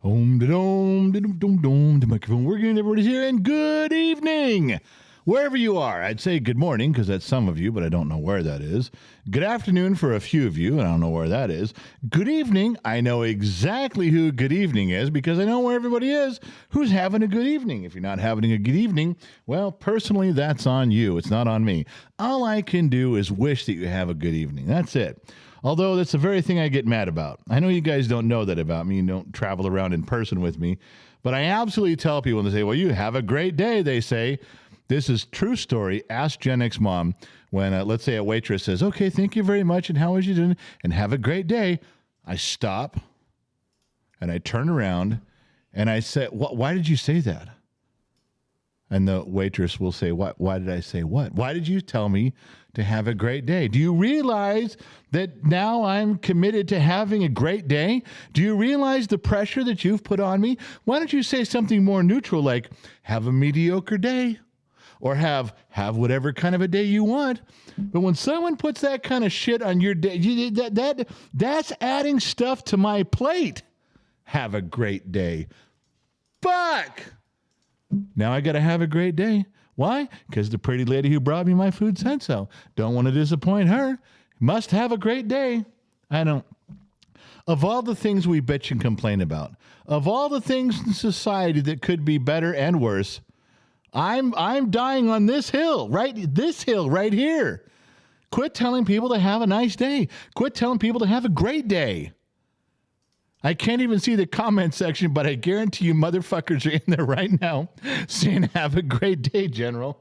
Dome, the microphone working. Everybody's here, and good evening. Wherever you are, I'd say good morning because that's some of you, but I don't know where that is. Good afternoon for a few of you, and I don't know where that is. Good evening. I know exactly who good evening is because I know where everybody is who's having a good evening. If you're not having a good evening, well, personally, that's on you. It's not on me. All I can do is wish that you have a good evening. That's it. Although that's the very thing I get mad about. I know you guys don't know that about me. You don't travel around in person with me. But I absolutely tell people when they say, well, you have a great day, they say, this is true story. Ask Gen X mom when, let's say, a waitress says, okay, thank you very much, and how was you doing? And have a great day. I stop, and I turn around, and I say, why did you say that? And the waitress will say, why did I say what? Why did you tell me to have a great day? Do you realize that now I'm committed to having a great day? Do you realize the pressure that you've put on me? Why don't you say something more neutral like, have a mediocre day? Or have whatever kind of a day you want. But when someone puts that kind of shit on your day, that's adding stuff to my plate. Have a great day. Fuck! Now I got to have a great day. Why? Because the pretty lady who brought me my food said so. Don't want to disappoint her. Must have a great day. I don't. Of all the things we bitch and complain about, of all the things in society that could be better and worse, I'm dying on this hill right here. Quit telling people to have a nice day. Quit telling people to have a great day. I can't even see the comment section, but I guarantee you motherfuckers are in there right now saying have a great day, General.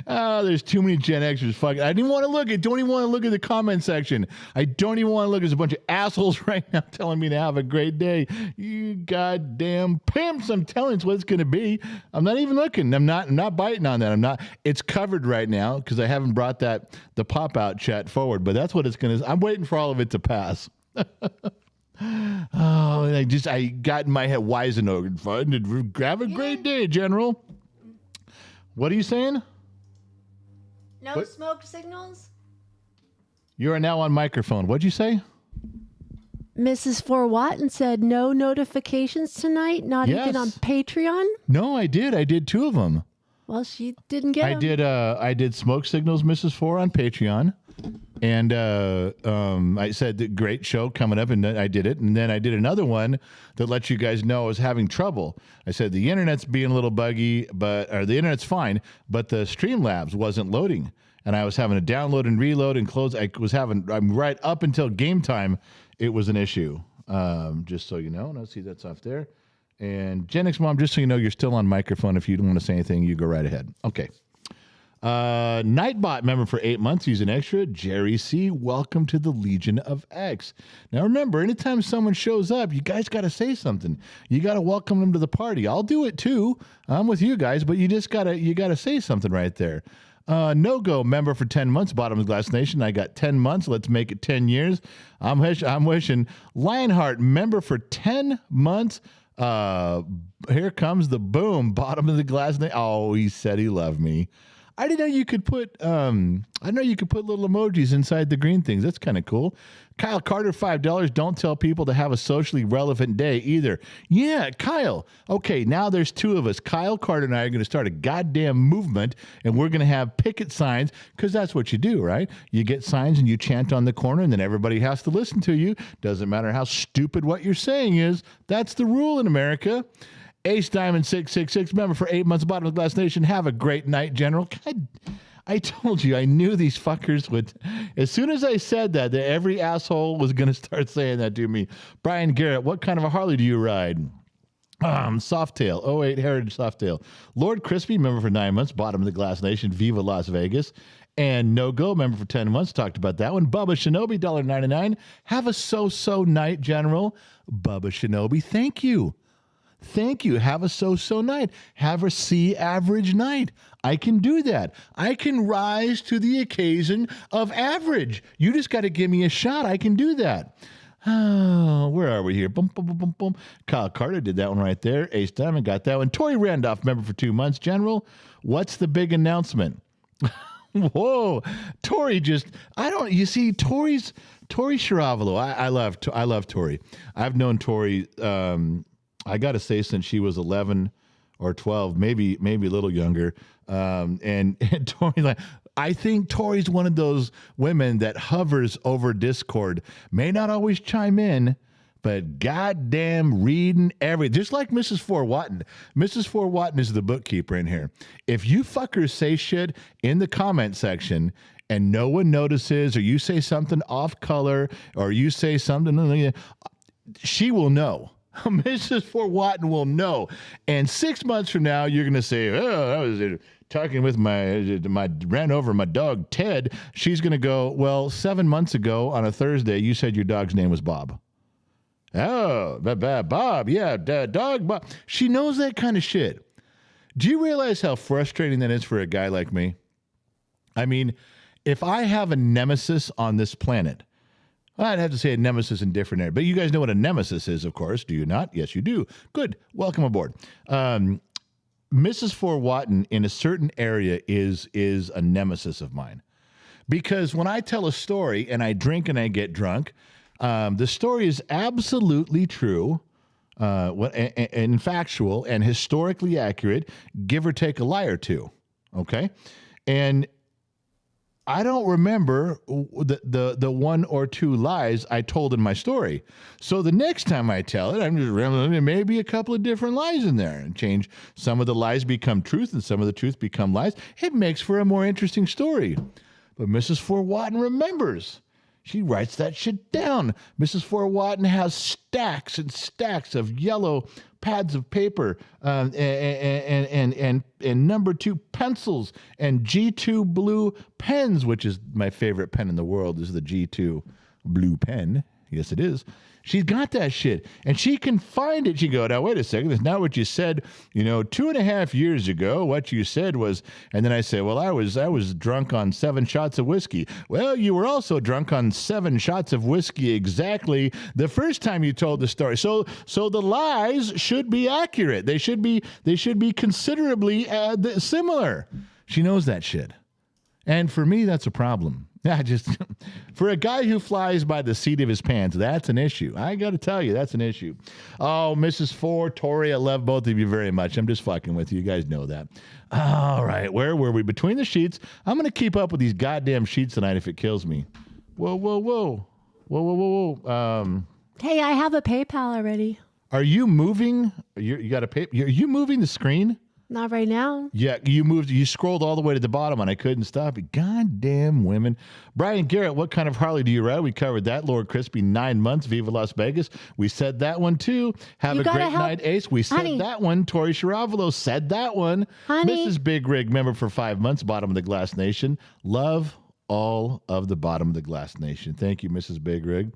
Oh, there's too many Gen Xers. Fucking, I didn't want to look. I don't even want to look at the comment section. I don't even want to look. There's a bunch of assholes right now telling me to have a great day. You goddamn pimps! I'm telling you, it's what it's going to be. I'm not even looking. I'm not biting on that. I'm not. It's covered right now because I haven't brought the pop out chat forward. But that's what it's going to. I'm waiting for all of it to pass. Oh, I got in my head. Weisenogen fun. Have a great day, General. What are you saying? No smoke signals? You are now on microphone. What'd you say? Mrs. Watton said no notifications tonight, not even on Patreon? No, I did. I did 2 of them. Well, she didn't get them. I did smoke signals, Mrs. 4 on Patreon. And I said, great show coming up, and then I did it. And then I did another one that lets you guys know I was having trouble. I said, the internet's being a little buggy, or the internet's fine, but the Streamlabs wasn't loading. And I was having to download and reload and close. I'm right up until game time, it was an issue. Just so you know. And I'll see that's off there. And Gen X Mom, just so you know, you're still on microphone. If you don't want to say anything, you go right ahead. Okay. Nightbot member for 8 months. He's an extra. Jerry C. Welcome to the Legion of X. Now remember, anytime someone shows up, you guys got to say something. You got to welcome them to the party. I'll do it too. I'm with you guys, but you got to say something right there. No-go member for 10 months, Bottom of the Glass Nation. I got 10 months. Let's make it 10 years. I'm wishing. Lionheart member for 10 months. Here comes the boom. Bottom of the Glass Nation. Oh, he said he loved me. I didn't know you could put little emojis inside the green things. That's kind of cool. Kyle Carter, $5. Don't tell people to have a socially relevant day either. Yeah, Kyle. Okay, now there's 2 of us. Kyle Carter and I are going to start a goddamn movement, and we're going to have picket signs because that's what you do, right? You get signs and you chant on the corner, and then everybody has to listen to you. Doesn't matter how stupid what you're saying is. That's the rule in America. Ace Diamond 666 member for 8 months, Bottom of the Glass Nation. Have a great night, General. God, I told you, I knew these fuckers would. As soon as I said that every asshole was going to start saying that to me. Brian Garrett, what kind of a Harley do you ride? Softail, 08 Heritage Softail. Lord Crispy, member for 9 months, Bottom of the Glass Nation, Viva Las Vegas. And No Go, member for 10 months, talked about that one. Bubba Shinobi, $1.99. Have a so-so night, General. Bubba Shinobi, thank you. Thank you. Have a so-so night. Have a C average night. I can do that. I can rise to the occasion of average. You just got to give me a shot. I can do that. Oh, where are we here? Boom, boom, boom, boom, boom. Kyle Carter did that one right there. Ace Diamond got that one. Tori Randolph, member for 2 months. General, what's the big announcement? Whoa, Tori you see, Tori Shiravalo. I love Tori. I've known Tori, I got to say, since she was 11 or 12, maybe a little younger. And Tori, like, I think Tori's one of those women that hovers over Discord, may not always chime in, but goddamn reading just like Mrs. Four Watton. Mrs. Four Watton is the bookkeeper in here. If you fuckers say shit in the comment section and no one notices, or you say something off color, or you say something, she will know. Mrs. Four Watton will know. And 6 months from now, you're going to say, oh, I was talking with ran over my dog, Ted. She's going to go, well, 7 months ago on a Thursday, you said your dog's name was Bob. Oh, Bob. Yeah, dog Bob. She knows that kind of shit. Do you realize how frustrating that is for a guy like me? I mean, if I have a nemesis on this planet, I'd have to say a nemesis in different areas. But you guys know what a nemesis is, of course. Do you not? Yes, you do. Good. Welcome aboard. Mrs. Four Watton in a certain area is a nemesis of mine. Because when I tell a story and I drink and I get drunk, the story is absolutely true, and factual and historically accurate, give or take a lie or two. Okay? And I don't remember the one or two lies I told in my story. So the next time I tell it, I'm just remembering there may be a couple of different lies in there and change. Some of the lies become truth and some of the truth become lies. It makes for a more interesting story. But Mrs. Four Watton remembers. She writes that shit down. Mrs. Four Watton has stacks and stacks of yellow pads of paper and number 2 pencils and G2 blue pens, which is my favorite pen in the world, is the G2 blue pen. Yes, it is. She's got that shit, and she can find it. She go, now, wait a second. That's not what you said, 2.5 years ago. What you said was, and then I say, well, I was drunk on 7 shots of whiskey. Well, you were also drunk on 7 shots of whiskey exactly the first time you told the story. So the lies should be accurate. They should be considerably similar. She knows that shit. And for me, that's a problem. For a guy who flies by the seat of his pants, that's an issue. I got to tell you, that's an issue. Oh, Mrs. Four, Tori, I love both of you very much. I'm just fucking with you. You guys know that. All right, where were we? Between the sheets. I'm going to keep up with these goddamn sheets tonight if it kills me. Whoa. Hey, I have a PayPal already. Are you moving? You got a pay? Are you moving the screen? Not right now. Yeah, you scrolled all the way to the bottom and I couldn't stop it. Goddamn women. Brian Garrett, what kind of Harley do you ride? We covered that. Lord Crispy, 9 months. Viva Las Vegas. We said that one too. Have a great night, Ace. We said that one. Tori Shiravalo said that one. Honey. Mrs. Big Rig, member for 5 months. Bottom of the Glass Nation. Love all of the Bottom of the Glass Nation. Thank you, Mrs. Big Rig.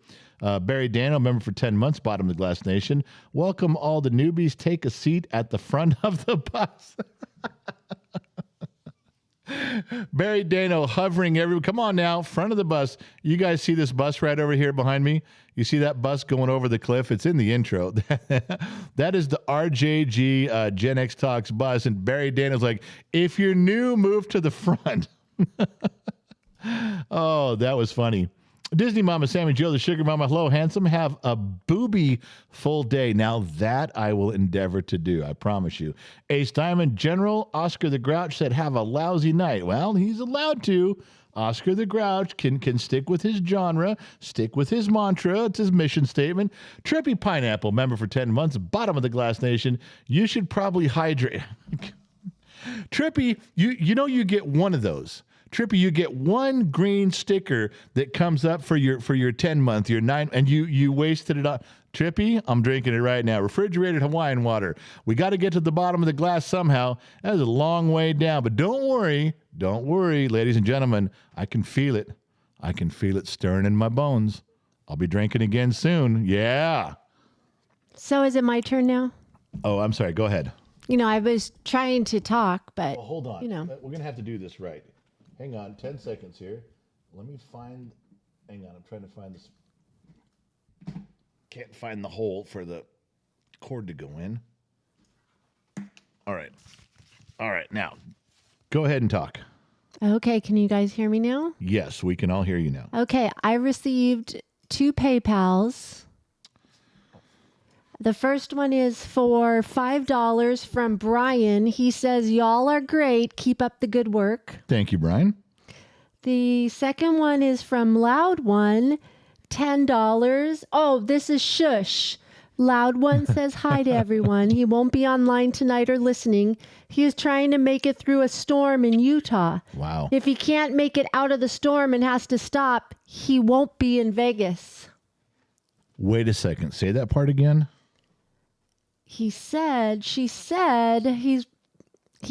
Barry Daniel, member for 10 months, Bottom of the Glass Nation. Welcome all the newbies. Take a seat at the front of the bus. Barry Daniel hovering everywhere. Come on now, front of the bus. You guys see this bus right over here behind me? You see that bus going over the cliff? It's in the intro. That is the RJG Gen X Talks bus. And Barry Daniel's like, if you're new, move to the front. Oh, that was funny. Disney Mama, Sammy Joe, the Sugar Mama, hello, handsome. Have a booby full day. Now that I will endeavor to do, I promise you. Ace Diamond, General Oscar the Grouch said, have a lousy night. Well, he's allowed to. Oscar the Grouch can stick with his genre, stick with his mantra. It's his mission statement. Trippy Pineapple, member for 10 months, Bottom of the Glass Nation. You should probably hydrate. Trippy, you get one of those. Trippy, you get one green sticker that comes up for your 10-month, your 9, and you wasted it on. Trippy, I'm drinking it right now. Refrigerated Hawaiian water. We got to get to the bottom of the glass somehow. That is a long way down, but don't worry, ladies and gentlemen. I can feel it. I can feel it stirring in my bones. I'll be drinking again soon. Yeah. So is it my turn now? Oh, I'm sorry. Go ahead. I was trying to talk, but hold on. We're gonna have to do this right. Hang on, 10 seconds here. Let me find, hang on, I'm trying to find this. Can't find the hole for the cord to go in. All right, now, go ahead and talk. Okay, can you guys hear me now? Yes, we can all hear you now. Okay, I received 2 PayPals. The first one is for $5 from Brian. He says, y'all are great. Keep up the good work. Thank you, Brian. The second one is from Loud One, $10. Oh, this is Shush. Loud One says hi to everyone. He won't be online tonight or listening. He is trying to make it through a storm in Utah. Wow. If he can't make it out of the storm and has to stop, he won't be in Vegas. Wait a second. Say that part again. She said he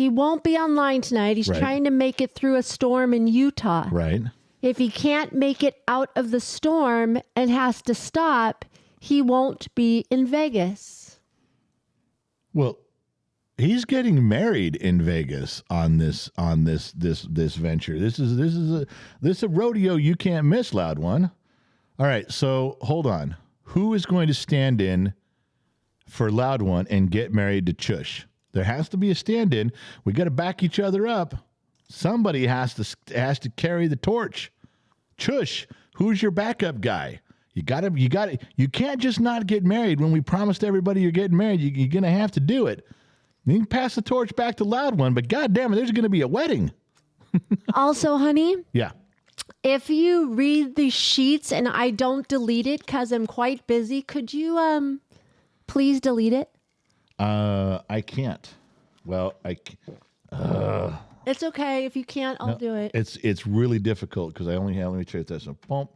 won't be online tonight. He's trying to make it through a storm in Utah. Right. If he can't make it out of the storm and has to stop, he won't be in Vegas. Well, he's getting married in Vegas on this venture. This is a rodeo you can't miss, Loud One. All right, so hold on. Who is going to stand in for Loud One and get married to Chush? There has to be a stand-in. We got to back each other up. Somebody has to carry the torch. Chush, who's your backup guy? You can't just not get married when we promised everybody you're getting married. You're going to have to do it. You can pass the torch back to Loud One, but God damn it, there's going to be a wedding. Also, honey. Yeah. If you read the sheets and I don't delete it because I'm quite busy, could you please delete it? I can't. Well, It's okay. If you can't, I'll do it. It's really difficult because I only have, let me check this. So, boom.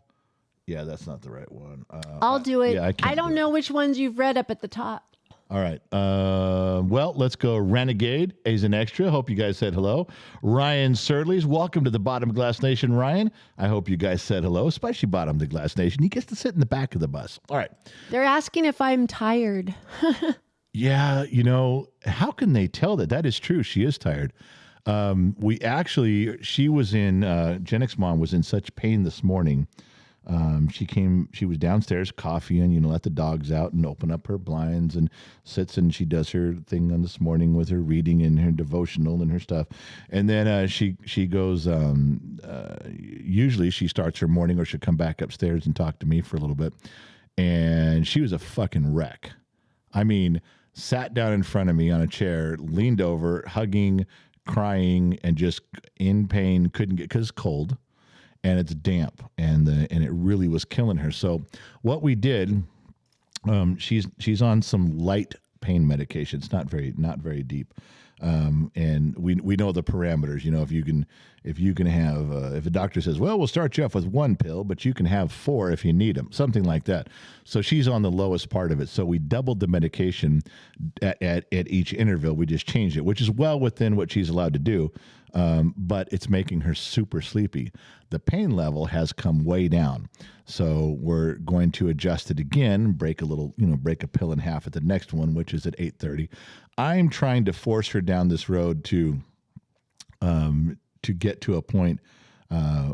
Yeah, that's not the right one. I'll do it. Yeah, I don't know which ones you've read up at the top. All right. Well, let's go. Renegade is an extra. Hope you guys said hello. Ryan Surleys, welcome to the Bottom of Glass Nation, Ryan. I hope you guys said hello, especially Bottom of the Glass Nation. He gets to sit in the back of the bus. All right. They're asking if I'm tired. Yeah, how can they tell that? That is true. She is tired. She was in, Jennick's mom was in such pain this morning. She was downstairs coffeeing, let the dogs out and open up her blinds and sits and she does her thing on this morning with her reading and her devotional and her stuff. And then she goes, usually she starts her morning or she'll come back upstairs and talk to me for a little bit. And she was a fucking wreck. I mean, sat down in front of me on a chair, leaned over, hugging, crying, and just in pain, couldn't get, because it's cold. And it's damp, and it really was killing her. So what we did, she's on some light pain medication. It's not very deep, and we know the parameters. If you can have if a doctor says, well, we'll start you off with 1 pill, but you can have 4 if you need them, something like that. So she's on the lowest part of it. So we doubled the medication at each interval. We just changed it, which is well within what she's allowed to do. But it's making her super sleepy. The pain level has come way down. So we're going to adjust it again, break a pill in half at the next one, which is at 8:30. I'm trying to force her down this road to get to a point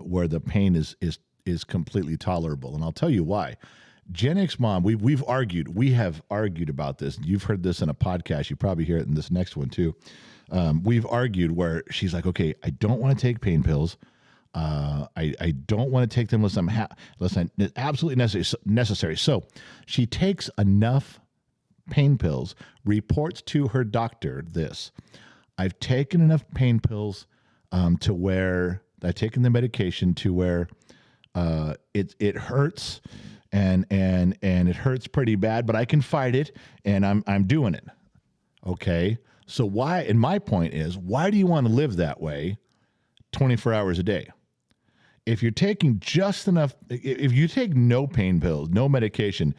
where the pain is completely tolerable. And I'll tell you why. Jennick's mom, we have argued about this. You've heard this in a podcast. You probably hear it in this next one too. We've argued where she's like, okay, I don't want to take pain pills. I don't want to take them unless it's absolutely necessary. So she takes enough pain pills, reports to her doctor this. I've taken enough pain pills to where I've taken the medication to where it hurts and it hurts pretty bad, but I can fight it and I'm doing it. Okay. So why, and my point is, why do you want to live that way 24 hours a day? If you're taking just enough, if you take no pain pills, no medication,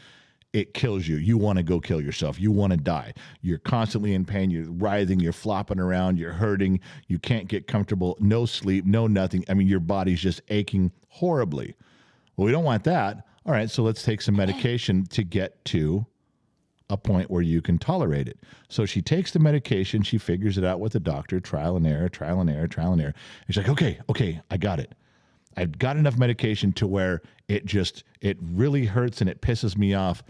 it kills you. You want to go kill yourself. You want to die. You're constantly in pain. You're writhing. You're flopping around. You're hurting. You can't get comfortable. No sleep. No nothing. I mean, your body's just aching horribly. Well, we don't want that. All right, so let's take some medication to get to a point where you can tolerate it. So she takes the medication. She figures it out with the doctor. Trial and error. And she's like, okay, I got it. I've got enough medication to where it really hurts and it pisses me off,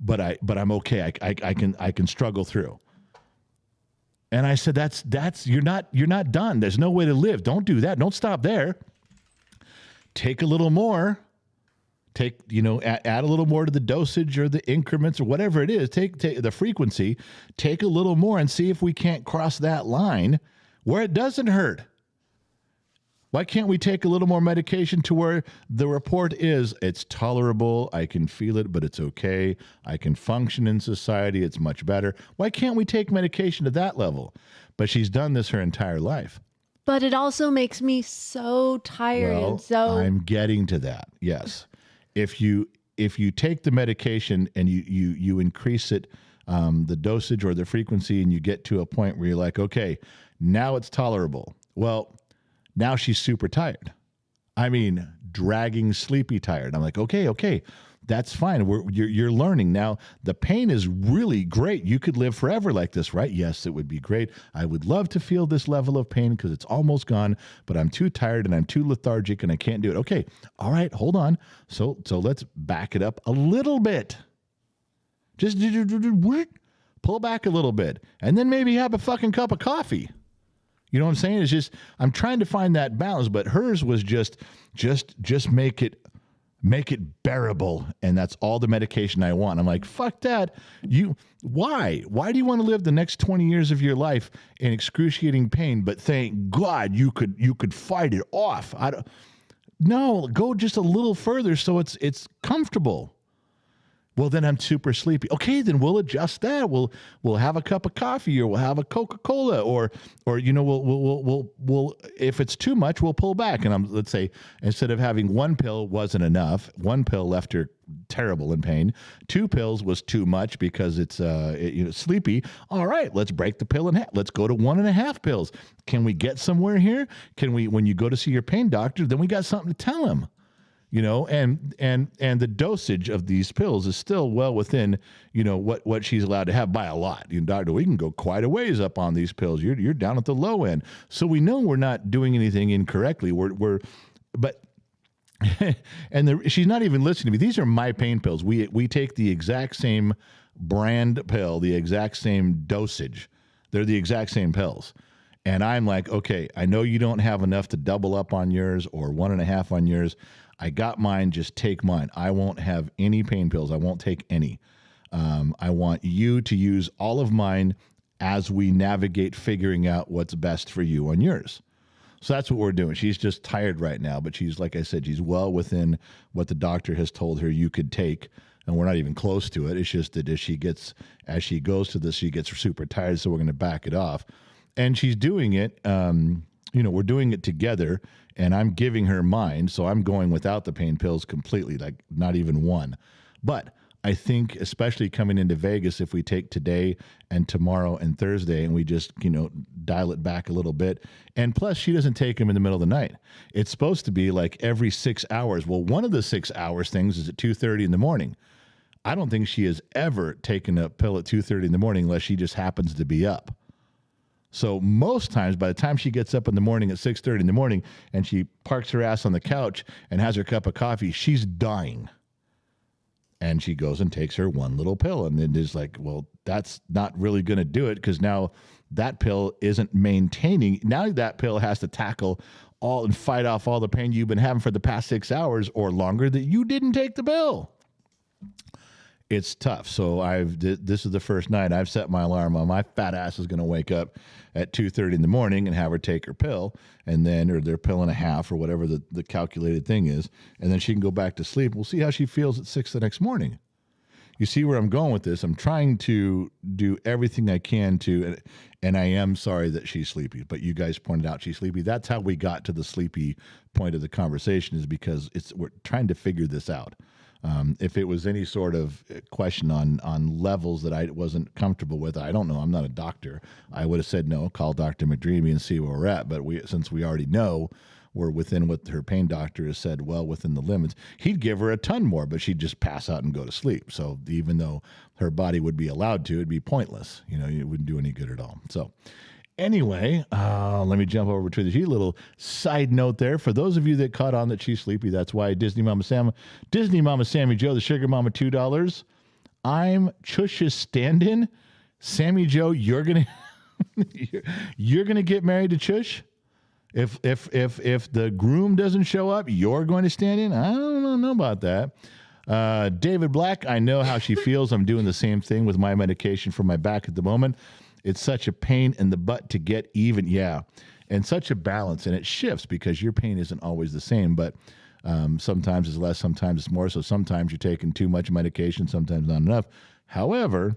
but I'm okay. I can struggle through. And I said, that's you're not done. There's no way to live. Don't do that. Don't stop there. Take a little more. Add a little more to the dosage or the increments or whatever it is. Take the frequency. Take a little more and see if we can't cross that line where it doesn't hurt. Why can't we take a little more medication to where the report is it's tolerable, I can feel it, but it's okay, I can function in society, it's much better. Why can't we take medication to that level? But she's done this her entire life. But it also makes me so tired. Well, and so I'm getting to that, yes. If you take the medication and you increase it, the dosage or the frequency, and you get to a point where you're like, okay, now it's tolerable. Well, now she's super tired. I mean, dragging, sleepy tired. I'm like, okay, that's fine. You're learning. Now, the pain is really great. You could live forever like this, right? Yes, it would be great. I would love to feel this level of pain because it's almost gone, but I'm too tired and I'm too lethargic and I can't do it. Okay, all right, hold on. So let's back it up a little bit. Just pull back a little bit and then maybe have a fucking cup of coffee. You know what I'm saying? It's just, I'm trying to find that balance, but hers was just make it bearable. And that's all the medication I want. I'm like, fuck that. Why do you want to live the next 20 years of your life in excruciating pain? But thank God you could fight it off. No, go just a little further. So it's comfortable. Well, then I'm super sleepy. Okay, then we'll adjust that. We'll have a cup of coffee, or we'll have a Coca-Cola, or we'll if it's too much, we'll pull back. And let's say instead of having one pill wasn't enough, one pill left her terrible in pain. 2 pills was too much because it's sleepy. All right, let's break the pill in half. Let's go to 1.5 pills. Can we get somewhere here? Can we, when you go to see your pain doctor, then we got something to tell him. And the dosage of these pills is still well within, what she's allowed to have by a lot. Doctor, we can go quite a ways up on these pills. You're down at the low end. So we know we're not doing anything incorrectly. But she's not even listening to me. These are my pain pills. We take the exact same brand pill, the exact same dosage. They're the exact same pills. And I'm like, okay, I know you don't have enough to double up on yours or 1.5 on yours. I got mine, just take mine. I won't have any pain pills. I won't take any. I want you to use all of mine as we navigate figuring out what's best for you on yours. So that's what we're doing. She's just tired right now, but she's, like I said, she's well within what the doctor has told her you could take, and we're not even close to it. It's just that as she goes to this, she gets super tired, so we're going to back it off. And she's doing it, we're doing it together, and I'm giving her mine, so I'm going without the pain pills completely, like not even one. But I think, especially coming into Vegas, if we take today and tomorrow and Thursday and we just, dial it back a little bit. And plus, she doesn't take them in the middle of the night. It's supposed to be like every 6 hours. Well, one of the 6 hours things is at 2:30 in the morning. I don't think she has ever taken a pill at 2:30 in the morning unless she just happens to be up. So most times, by the time she gets up in the morning at 6:30 in the morning and she parks her ass on the couch and has her cup of coffee, she's dying. And she goes and takes her one little pill. And it is like, well, that's not really going to do it, because now that pill isn't maintaining. Now that pill has to tackle all and fight off all the pain you've been having for the past 6 hours or longer that you didn't take the pill. It's tough. So this is the first night I've set my alarm on. My fat ass is going to wake up at 2:30 in the morning and have her take her pill, and then, or their pill and a half, or whatever the calculated thing is, and then she can go back to sleep. We'll see how she feels at 6 the next morning. You see where I'm going with this? I'm trying to do everything I can to, and I am sorry that she's sleepy, but you guys pointed out she's sleepy. That's how we got to the sleepy point of the conversation, is because we're trying to figure this out. If it was any sort of question on levels that I wasn't comfortable with, I don't know, I'm not a doctor, I would have said no, call Dr. McDreamy and see where we're at. But since we already know we're within what her pain doctor has said, well within the limits, he'd give her a ton more, but she'd just pass out and go to sleep. So even though her body would be allowed to, it'd be pointless. It wouldn't do any good at all. So anyway, let me jump over to the little side note there. For those of you that caught on that she's sleepy, that's why Disney Mama Sammy Joe, the Sugar Mama, $2. I'm Chush's stand-in. Sammy Joe, you're going to You're going to get married to Chush? If the groom doesn't show up, you're going to stand in? I don't know about that. David Black, I know how she feels. I'm doing the same thing with my medication for my back at the moment. It's such a pain in the butt to get even. Yeah. And such a balance. And it shifts because your pain isn't always the same. But sometimes it's less, sometimes it's more. So sometimes you're taking too much medication, sometimes not enough. However,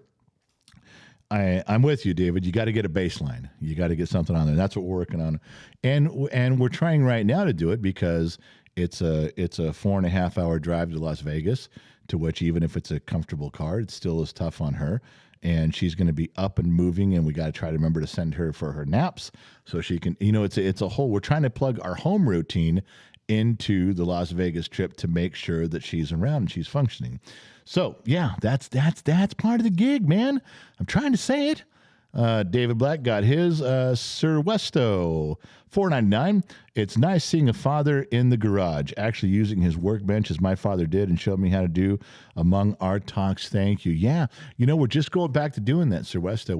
I'm with you, David. You got to get a baseline. You got to get something on there. That's what we're working on. And we're trying right now to do it because it's a 4.5 hour drive to Las Vegas, to which even if it's a comfortable car, it still is tough on her. And she's going to be up and moving, and we got to try to remember to send her for her naps so she can, it's a whole, we're trying to plug our home routine into the Las Vegas trip to make sure that she's around and she's functioning. So yeah, that's part of the gig, man. I'm trying to say it. David Black got his Sir Westo $4.99. It's nice seeing a father in the garage, actually using his workbench as my father did and showed me how to do among our talks. Thank you. Yeah, we're just going back to doing that, Sir Westo.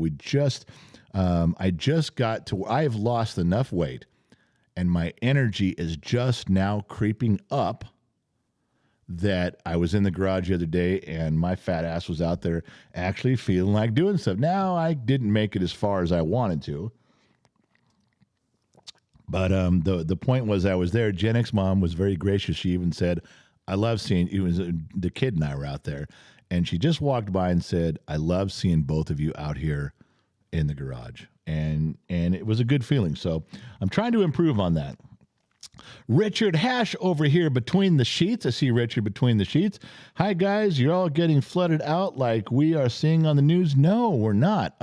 I just got to where I have lost enough weight and my energy is just now creeping up that I was in the garage the other day and my fat ass was out there actually feeling like doing stuff. Now, I didn't make it as far as I wanted to. But the point was I was there. Gen X mom was very gracious. She even said, I love seeing you. The kid and I were out there. And she just walked by and said, I love seeing both of you out here in the garage. And it was a good feeling. So I'm trying to improve on that. Richard Hash over here between the sheets. I see Richard between the sheets. Hi, guys. You're all getting flooded out like we are seeing on the news. No, we're not.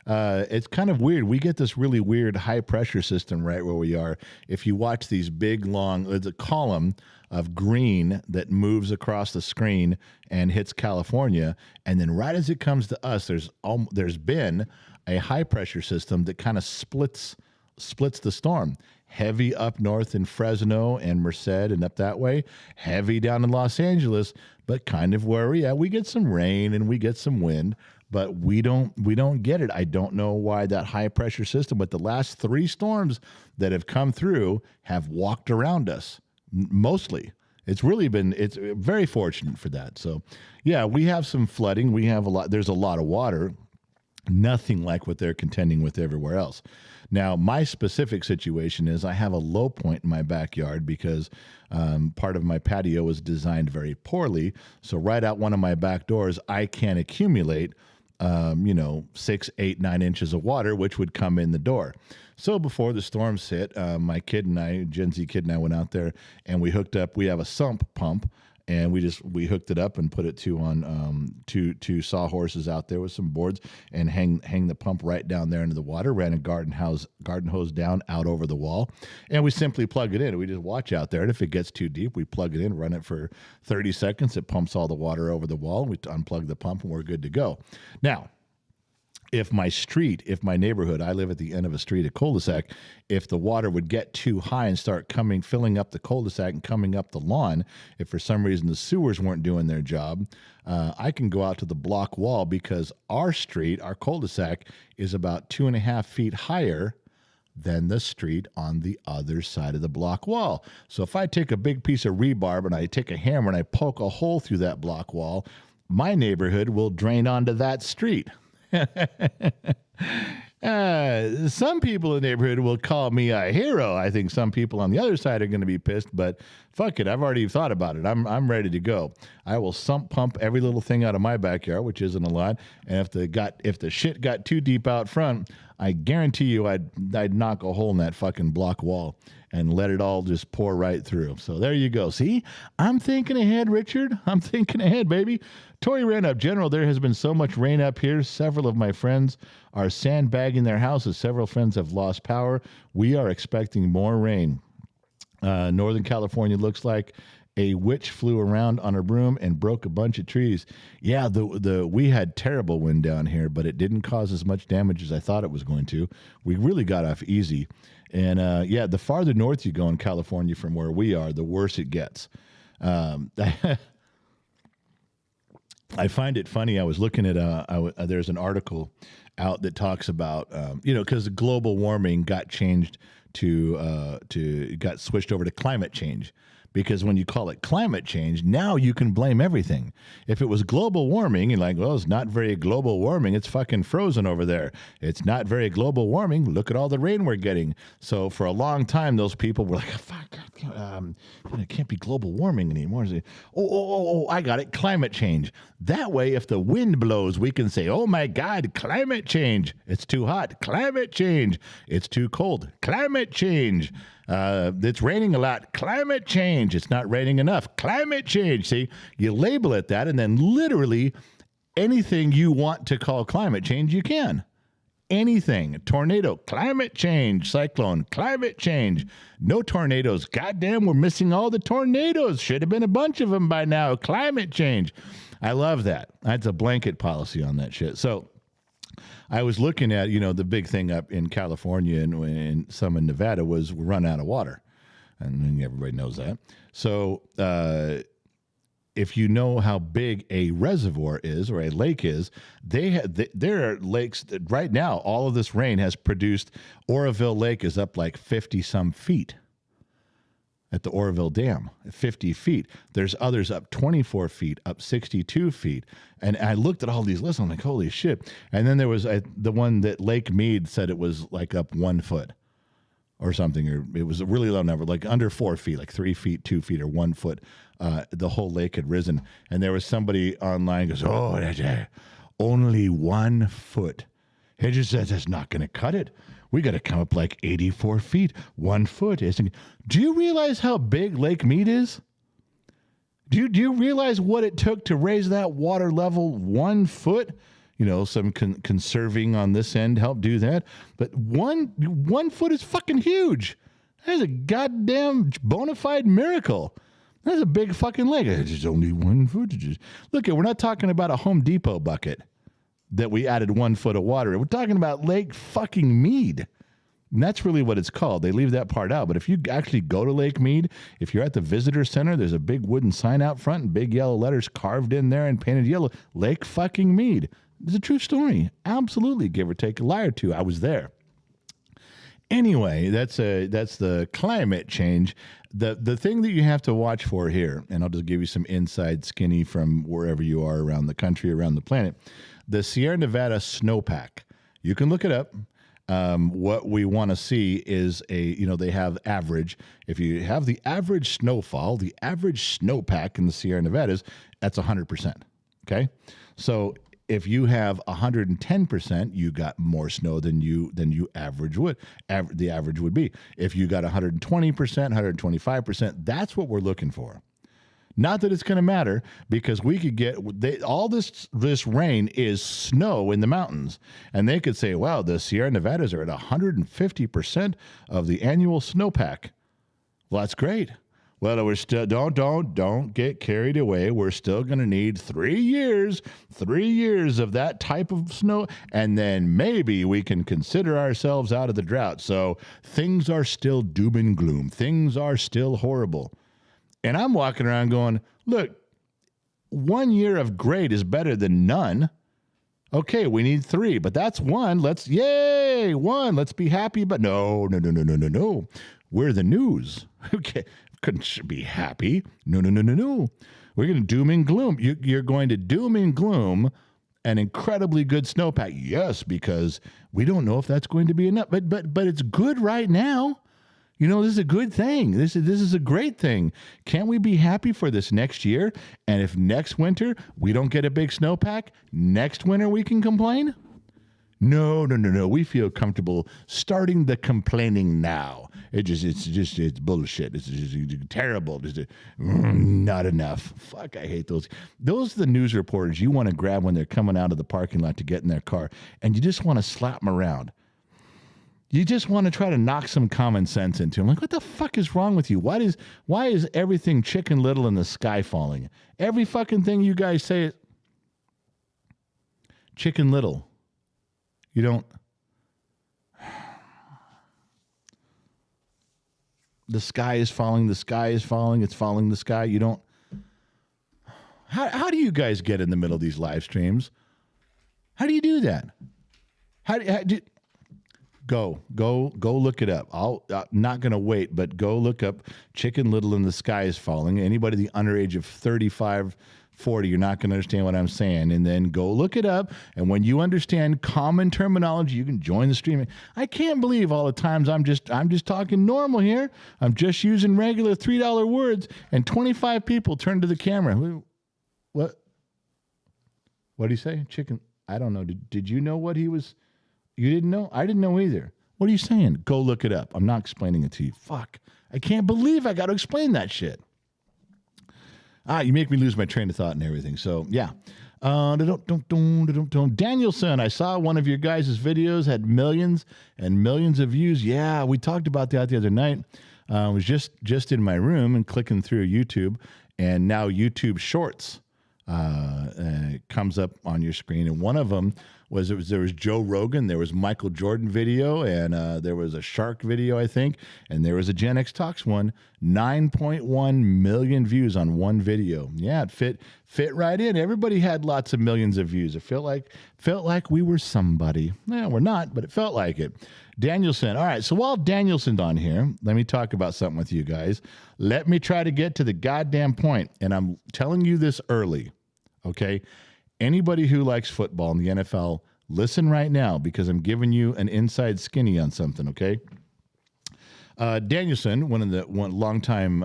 It's kind of weird. We get this really weird high pressure system right where we are. If you watch these big, long, there's a column of green that moves across the screen and hits California. And then right as it comes to us, there's been a high pressure system that kind of splits the storm. Heavy up north in Fresno and Merced and up that way. Heavy down in Los Angeles, but kind of where we at. We get some rain and we get some wind, but we don't get it. I don't know why that high pressure system, but the last 3 storms that have come through have walked around us mostly. It's very fortunate for that. So yeah, we have some flooding. There's a lot of water. Nothing like what they're contending with everywhere else. Now, my specific situation is I have a low point in my backyard because part of my patio was designed very poorly. So right out one of my back doors, I can accumulate 6, 8, 9 inches of water, which would come in the door. So before the storms hit, my kid and I, Gen Z kid and I, went out there and we hooked up. We have a sump pump. And we hooked it up and put it on two sawhorses out there with some boards and hang the pump right down there into the water. Ran a garden hose down out over the wall, and we simply plug it in. We just watch out there, and if it gets too deep, we plug it in, run it for 30 seconds. It pumps all the water over the wall. We unplug the pump, and we're good to go. Now, if my neighborhood, I live at the end of a street, a cul-de-sac, if the water would get too high and start filling up the cul-de-sac and coming up the lawn, if for some reason the sewers weren't doing their job, I can go out to the block wall because our cul-de-sac is about 2.5 feet higher than the street on the other side of the block wall. So if I take a big piece of rebar and I take a hammer and I poke a hole through that block wall, my neighborhood will drain onto that street. Some people in the neighborhood will call me a hero. I think some people on the other side are going to be pissed, but fuck it. I've already thought about it. I'm ready to go. I will sump pump every little thing out of my backyard, which isn't a lot. And if the shit got too deep out front, I guarantee you I'd knock a hole in that fucking block wall and let it all just pour right through. So there you go. See, I'm thinking ahead, Richard. I'm thinking ahead, baby. Tori ran up. General, there has been so much rain up here. Several of my friends are sandbagging their houses. Several friends have lost power. We are expecting more rain. Northern California looks like a witch flew around on a broom and broke a bunch of trees. Yeah, we had terrible wind down here, but it didn't cause as much damage as I thought it was going to. We really got off easy. And the farther north you go in California from where we are, the worse it gets. I find it funny. I was looking at there's an article out that talks about, because global warming got changed got switched over to climate change. Because when you call it climate change, now you can blame everything. If it was global warming, you're like, well, it's not very global warming. It's fucking frozen over there. It's not very global warming. Look at all the rain we're getting. So for a long time, those people were like, fuck, it can't be global warming anymore. Oh, I got it. Climate change. That way, if the wind blows, we can say, oh my God, climate change. It's too hot. Climate change. It's too cold. Climate change. It's raining a lot. Climate change. It's not raining enough. Climate change. See, you label it that, and then literally anything you want to call climate change, you can. Anything. Tornado. Climate change. Cyclone. Climate change. No tornadoes. Goddamn, we're missing all the tornadoes. Should have been a bunch of them by now. Climate change. I love that. That's a blanket policy on that shit. So I was looking at, the big thing up in California and some in Nevada was we run out of water. And everybody knows that. So if you know how big a reservoir is or a lake is, there are lakes that right now, all of this rain has produced, Oroville Lake is up like 50 some feet at the Oroville Dam, 50 feet. There's others up 24 feet, up 62 feet. And I looked at all these lists. I'm like, holy shit. And then there was the one that Lake Mead said it was like up 1 foot or something. Or it was a really low number, like under 4 feet, like 3 feet, 2 feet, or 1 foot. The whole lake had risen. And there was somebody online goes, oh, that's only 1 foot. He just says that's not going to cut it. We got to come up like 84 feet, 1 foot. Do you realize how big Lake Mead is? Do you realize what it took to raise that water level 1 foot? Some conserving on this end helped do that. But one foot is fucking huge. That's a goddamn bona fide miracle. That's a big fucking lake. It's only 1 foot. Look, we're not talking about a Home Depot bucket that we added 1 foot of water. We're talking about Lake fucking Mead. And that's really what it's called. They leave that part out. But if you actually go to Lake Mead, if you're at the visitor center, there's a big wooden sign out front and big yellow letters carved in there and painted yellow. Lake fucking Mead. It's a true story. Absolutely, give or take a lie or two. I was there. Anyway, that's the climate change. The thing that you have to watch for here, and I'll just give you some inside skinny from wherever you are around the country, around the planet, the Sierra Nevada snowpack. You can look it up. What we want to see is they have average. If you have the average snowfall, the average snowpack in the Sierra Nevadas, that's 100%. Okay. So if you have 110%, you got more snow than you average would. The average would be. If you got 120%, 125%, that's what we're looking for. Not that it's going to matter, because we could get all this rain is snow in the mountains, and they could say, "Wow, the Sierra Nevadas are at 150% of the annual snowpack." Well, that's great. Well, we're still don't get carried away. We're still going to need 3 years of that type of snow, and then maybe we can consider ourselves out of the drought. So things are still doom and gloom. Things are still horrible. And I'm walking around going, look, 1 year of great is better than none. Okay, we need 3, but that's 1. Yay, 1. Let's be happy. But no. We're the news. Okay, couldn't be happy. No. We're going to doom and gloom. You're going to doom and gloom an incredibly good snowpack. Yes, because we don't know if that's going to be enough. But it's good right now. This is a good thing. This is a great thing. Can't we be happy for this next year? And if next winter we don't get a big snowpack, next winter we can complain? No. We feel comfortable starting the complaining now. It's bullshit. It's just terrible. Not enough. Fuck, I hate those. Those are the news reporters you want to grab when they're coming out of the parking lot to get in their car, and you just want to slap them around. You just want to try to knock some common sense into them. Like, what the fuck is wrong with you? Why is everything Chicken Little and the sky falling? Every fucking thing you guys say is Chicken Little. You don't. The sky is falling. The sky is falling. It's falling the sky. You don't. How do you guys get in the middle of these live streams? How do you do that? How do go look it up. I'm not going to wait, but go look up Chicken Little and the Sky is Falling. Anybody the under age of 35, 40, you're not going to understand what I'm saying. And then go look it up. And when you understand common terminology, you can join the streaming. I can't believe all the times I'm just talking normal here. I'm just using regular $3 words, and 25 people turn to the camera. What do you say? Chicken. I don't know. Did you know what he was? You didn't know? I didn't know either. What are you saying? Go look it up. I'm not explaining it to you. Fuck. I can't believe I got to explain that shit. You make me lose my train of thought and everything. So, yeah. Danielson, I saw one of your guys' videos, had millions and millions of views. Yeah, we talked about that the other night. I was just in my room and clicking through YouTube, and now YouTube Shorts comes up on your screen. And one of them there was Joe Rogan, there was Michael Jordan video, and there was a shark video, I think, and there was a Gen X Talks one. 9.1 million views on one video. Yeah, it fit right in. Everybody had lots of millions of views. It felt like we were somebody. Yeah, we're not, but it felt like it. Danielson. All right, so while Danielson's on here, let me talk about something with you guys. Let me try to get to the goddamn point, and I'm telling you this early, okay? Anybody who likes football in the NFL, listen right now, because I'm giving you an inside skinny on something, okay? Danielson, one longtime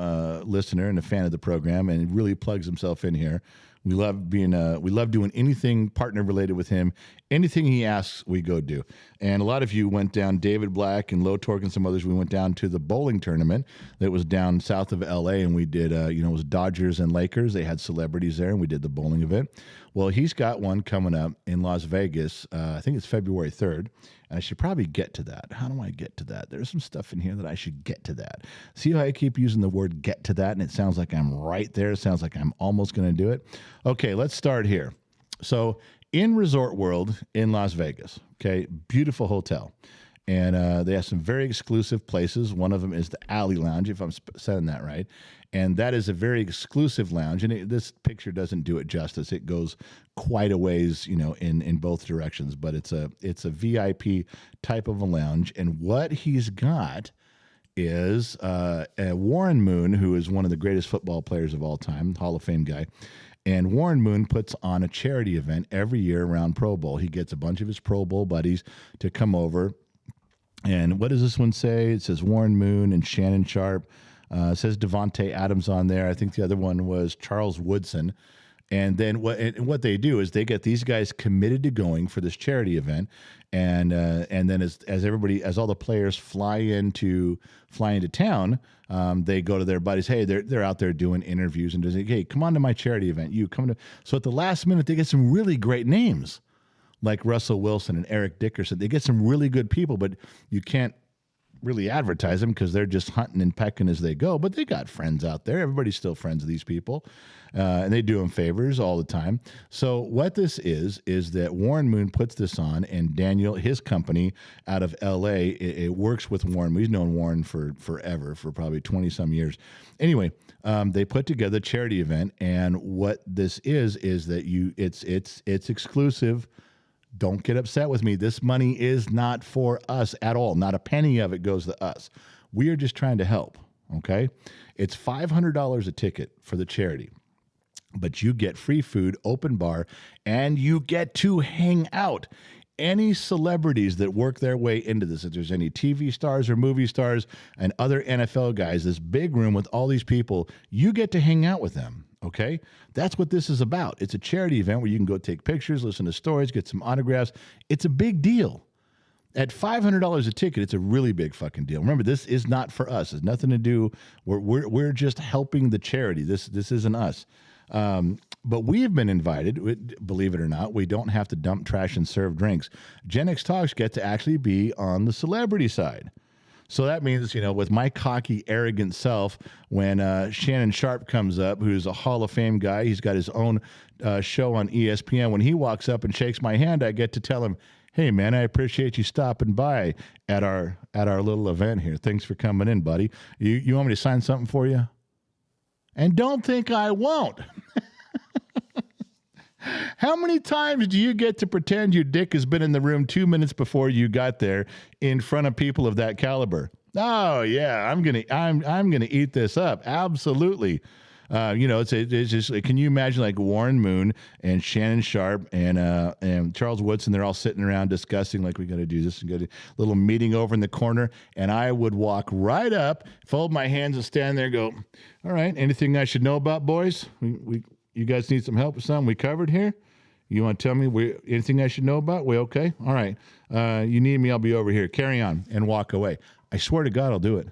listener and a fan of the program, and really plugs himself in here. We love doing anything partner related with him. Anything he asks, we go do. And a lot of you went down, David Black and Low Torque and some others, we went down to the bowling tournament that was down south of LA, and we did, it was Dodgers and Lakers. They had celebrities there, and we did the bowling event. Well, he's got one coming up in Las Vegas. I think it's February 3rd. I should probably get to that. How do I get to that? There's some stuff in here that I should get to that. See how I keep using the word get to that, and it sounds like I'm right there. It sounds like I'm almost going to do it. Okay, let's start here. So in Resort World in Las Vegas, okay, beautiful hotel. And they have some very exclusive places. One of them is the Alley Lounge, if I'm saying that right. And that is a very exclusive lounge. And this picture doesn't do it justice. It goes quite a ways, in both directions. But it's a VIP type of a lounge. And what he's got is Warren Moon, who is one of the greatest football players of all time, Hall of Fame guy. And Warren Moon puts on a charity event every year around Pro Bowl. He gets a bunch of his Pro Bowl buddies to come over. And what does this one say? It says Warren Moon and Shannon Sharp. It says Devontae Adams on there. I think the other one was Charles Woodson. And then what they do is they get these guys committed to going for this charity event, and then as all the players fly into town, they go to their buddies. Hey, they're out there doing interviews and say, hey, come on to my charity event. You come to. So at the last minute, they get some really great names, like Russell Wilson and Eric Dickerson. They get some really good people, but you can't really advertise them because they're just hunting and pecking as they go. But they got friends out there. Everybody's still friends with these people. And they do them favors all the time. So what this is that Warren Moon puts this on, and Daniel, his company out of L.A., it works with Warren. We've known Warren for forever, for probably 20-some years. Anyway, they put together a charity event, and what this is that it's exclusive. Don't get upset with me. This money is not for us at all. Not a penny of it goes to us. We are just trying to help, okay? It's $500 a ticket for the charity, but you get free food, open bar, and you get to hang out. Any celebrities that work their way into this, if there's any TV stars or movie stars and other NFL guys, this big room with all these people, you get to hang out with them. Okay, that's what this is about. It's a charity event where you can go take pictures, listen to stories, get some autographs. It's a big deal. At $500 a ticket, it's a really big fucking deal. Remember, this is not for us. It's nothing to do. We're just helping the charity. This isn't us. But we've been invited. Believe it or not, we don't have to dump trash and serve drinks. Gen X Talks get to actually be on the celebrity side. So that means, with my cocky, arrogant self, when Shannon Sharp comes up, who's a Hall of Fame guy, he's got his own show on ESPN. When he walks up and shakes my hand, I get to tell him, hey, man, I appreciate you stopping by at our little event here. Thanks for coming in, buddy. You want me to sign something for you? And don't think I won't. How many times do you get to pretend your dick has been in the room 2 minutes before you got there in front of people of that caliber? Oh yeah, I'm gonna eat this up. Absolutely. It's just. Can you imagine like Warren Moon and Shannon Sharp and Charles Woodson? They're all sitting around discussing like we got to do this and get a little meeting over in the corner. And I would walk right up, fold my hands, and stand there. And go, all right. Anything I should know about, boys? You guys need some help with something we covered here? You want to tell me anything I should know about? We okay? All right. You need me? I'll be over here. Carry on and walk away. I swear to God, I'll do it.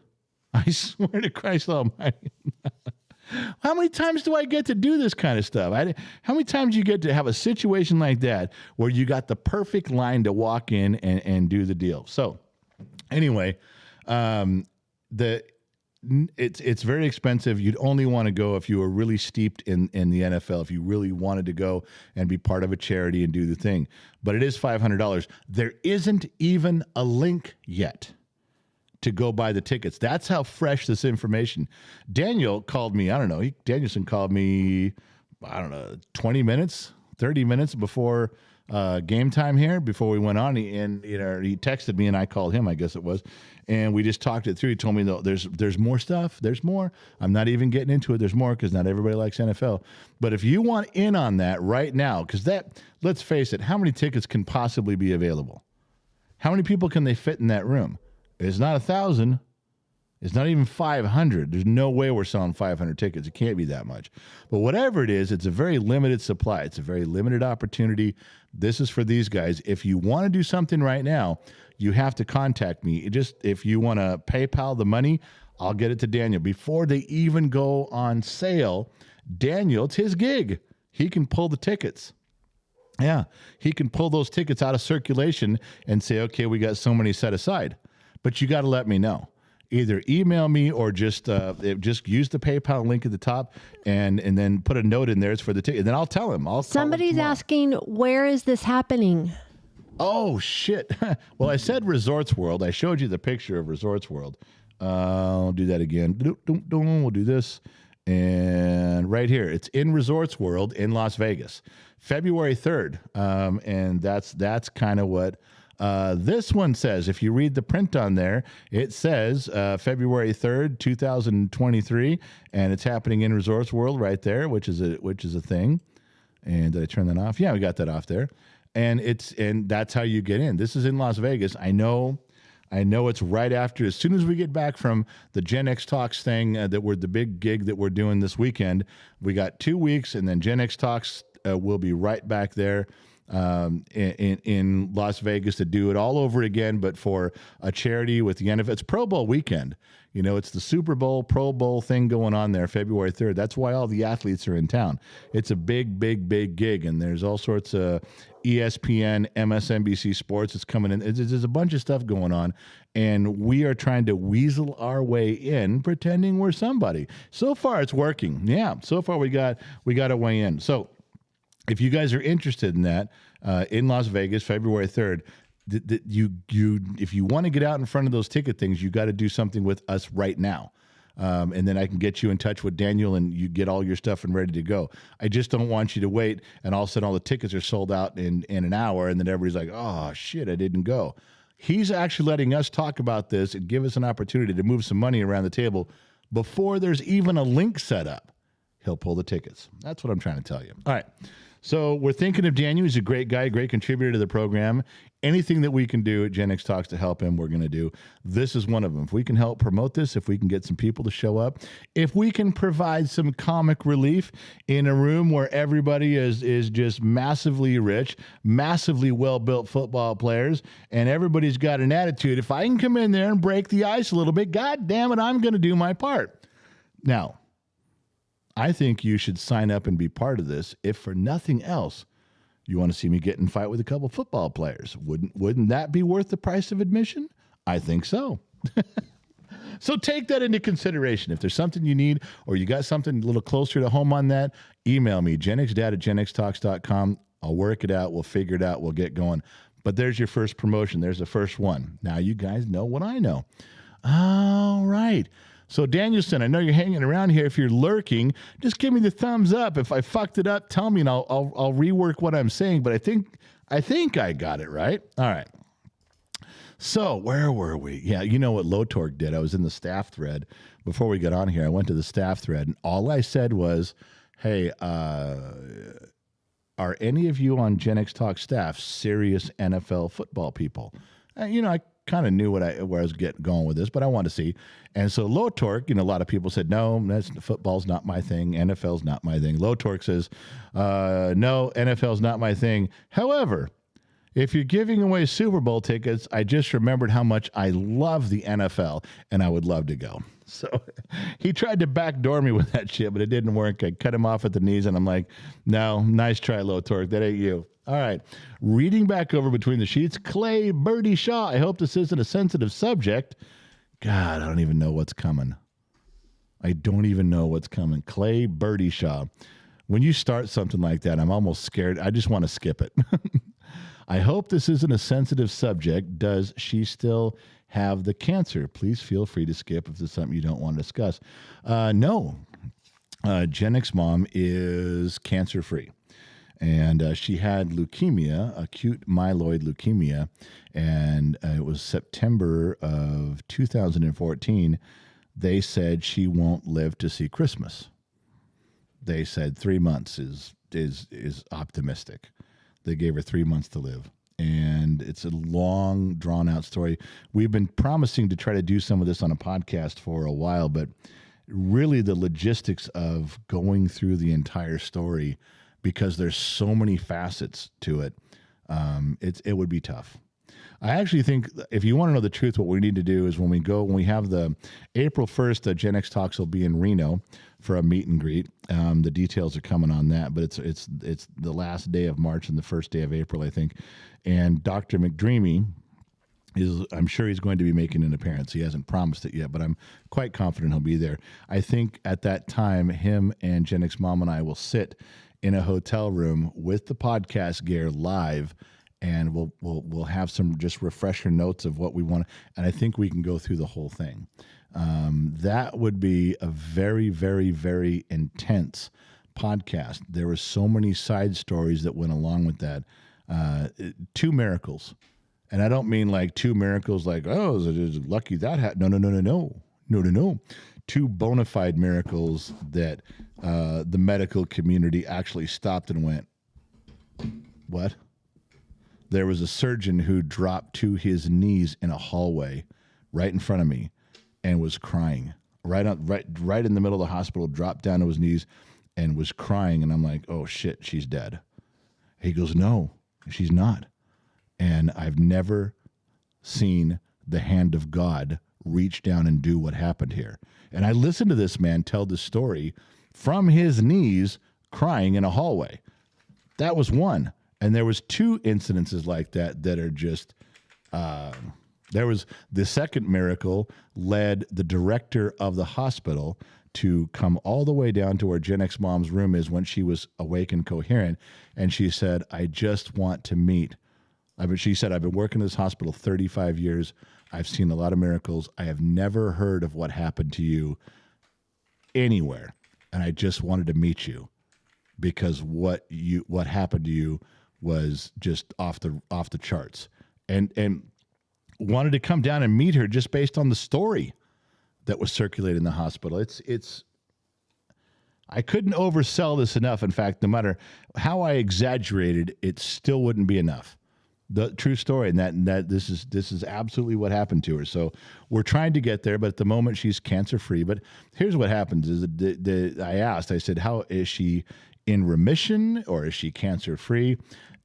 I swear to Christ Almighty. How many times do I get to do this kind of stuff? How many times do you get to have a situation like that where you got the perfect line to walk in and do the deal? So anyway, it's very expensive. You'd only want to go if you were really steeped in the NFL, if you really wanted to go and be part of a charity and do the thing. But it is $500. There isn't even a link yet to go buy the tickets. That's how fresh this information. Daniel called me, Danielson called me, 20 minutes, 30 minutes before game time here, before we went on. He texted me and I called him, I guess it was. And we just talked it through. He told me there's more stuff. There's more. I'm not even getting into it. There's more because not everybody likes NFL. But if you want in on that right now, because let's face it, how many tickets can possibly be available? How many people can they fit in that room? It's not 1,000. It's not even 500. There's no way we're selling 500 tickets. It can't be that much. But whatever it is, it's a very limited supply. It's a very limited opportunity. This is for these guys. If you want to do something right now, you have to contact me. If you want to PayPal the money, I'll get it to Daniel. Before they even go on sale, Daniel, it's his gig. He can pull the tickets. Yeah, he can pull those tickets out of circulation and say, okay, we got so many set aside. But you got to let me know. Either email me or just use the PayPal link at the top and then put a note in there. It's for the ticket. And then I'll tell him. Somebody's asking, where is this happening? Oh, shit. Well, I said Resorts World. I showed you the picture of Resorts World. I'll do that again. We'll do this. And right here, it's in Resorts World in Las Vegas, February 3rd. And that's kind of what this one says. If you read the print on there, it says February 3rd, 2023, and it's happening in Resorts World right there, which is a thing. And did I turn that off? Yeah, we got that off there. And that's how you get in. This is in Las Vegas. I know it's right after, as soon as we get back from the Gen X Talks thing, the big gig that we're doing this weekend. We got 2 weeks, and then Gen X Talks will be right back there in Las Vegas to do it all over again, but for a charity with the NFL. It's Pro Bowl weekend. It's the Super Bowl, Pro Bowl thing going on there, February 3rd. That's why all the athletes are in town. It's a big, big, big gig, and there's all sorts of ESPN, MSNBC Sports. It's coming in. There's a bunch of stuff going on, and we are trying to weasel our way in, pretending we're somebody. So far, it's working. Yeah, so far we got a way in. So if you guys are interested in that, in Las Vegas, February 3rd, if you want to get out in front of those ticket things, you got to do something with us right now. And then I can get you in touch with Daniel and you get all your stuff and ready to go. I just don't want you to wait and all of a sudden all the tickets are sold out in an hour and then everybody's like, oh shit, I didn't go. He's actually letting us talk about this and give us an opportunity to move some money around the table before there's even a link set up. He'll pull the tickets. That's what I'm trying to tell you. All right. So we're thinking of Daniel. He's a great guy, great contributor to the program. Anything that we can do at Gen X Talks to help him, we're going to do. This is one of them. If we can help promote this, if we can get some people to show up, if we can provide some comic relief in a room where everybody is just massively rich, massively well-built football players, and everybody's got an attitude, if I can come in there and break the ice a little bit, God damn it, I'm going to do my part. Now, I think you should sign up and be part of this, if for nothing else. You want to see me get in a fight with a couple football players. Wouldn't that be worth the price of admission? I think so. So take that into consideration. If there's something you need or you got something a little closer to home on that, email me, genxdad@genxtalks.com. I'll work it out. We'll figure it out. We'll get going. But there's your first promotion. There's the first one. Now you guys know what I know. All right. So Danielson, I know you're hanging around here. If you're lurking, just give me the thumbs up. If I fucked it up, tell me and I'll rework what I'm saying. But I think I got it right. All right. So where were we? Yeah, you know what Lotork did? I was in the staff thread before we got on here. I went to the staff thread, and all I said was, "Hey, are any of you on Gen X Talk staff serious NFL football people?" I kind of knew where I was going with this, but I wanted to see. And so Lotork, a lot of people said, "No, football's not my thing. NFL's not my thing." Lotork says, "No, NFL's not my thing. However, if you're giving away Super Bowl tickets, I just remembered how much I love the NFL, and I would love to go." So he tried to backdoor me with that shit, but it didn't work. I cut him off at the knees, and I'm like, "No, nice try, Lotork. That ain't you." All right. Reading back over between the sheets, Clay Birdie Shaw. I hope this isn't a sensitive subject. God, I don't even know what's coming. Clay Birdie Shaw. When you start something like that, I'm almost scared. I just want to skip it. I hope this isn't a sensitive subject. Does she still have the cancer? Please feel free to skip if there's something you don't want to discuss. No. Gen X mom is cancer-free. And she had leukemia, acute myeloid leukemia, and it was September of 2014. They said she won't live to see Christmas. They said 3 months is optimistic. They gave her 3 months to live. And it's a long, drawn-out story. We've been promising to try to do some of this on a podcast for a while, but really the logistics of going through the entire story, because there's so many facets to it, it would be tough. I actually think if you want to know the truth, what we need to do is when we have the April 1st, Gen X Talks will be in Reno for a meet and greet. The details are coming on that, but it's the last day of March and the first day of April, I think. And Dr. McDreamy I'm sure he's going to be making an appearance. He hasn't promised it yet, but I'm quite confident he'll be there. I think at that time, him and Gen X Mom and I will sit in a hotel room with the podcast gear live, and we'll have some just refresher notes of what we want, and I think we can go through the whole thing. That would be a very, very, very intense podcast. There were so many side stories that went along with that. 2 miracles. And I don't mean like 2 miracles like, oh, it's lucky that happened. No. 2 bona fide miracles that the medical community actually stopped and went, what? There was a surgeon who dropped to his knees in a hallway right in front of me and was crying. Right in the middle of the hospital, dropped down to his knees and was crying. And I'm like, oh, shit, she's dead. He goes, no, she's not. And I've never seen the hand of God reach down and do what happened here. And I listened to this man tell the story from his knees crying in a hallway. That was one. And there was 2 incidences like that are just, there was the second miracle led the director of the hospital to come all the way down to where Gen X Mom's room is when she was awake and coherent. And she said, I just want to meet. She said, I've been working in this hospital 35 years. I've seen a lot of miracles. I have never heard of what happened to you anywhere. And I just wanted to meet you because what happened to you was just off the charts. And wanted to come down and meet her just based on the story that was circulated in the hospital. It's I couldn't oversell this enough. In fact, no matter how I exaggerated, it still wouldn't be enough. The true story, and that this is absolutely what happened to her. So we're trying to get there, but at the moment she's cancer free. But here's what happens: is I said, how is she in remission or is she cancer free?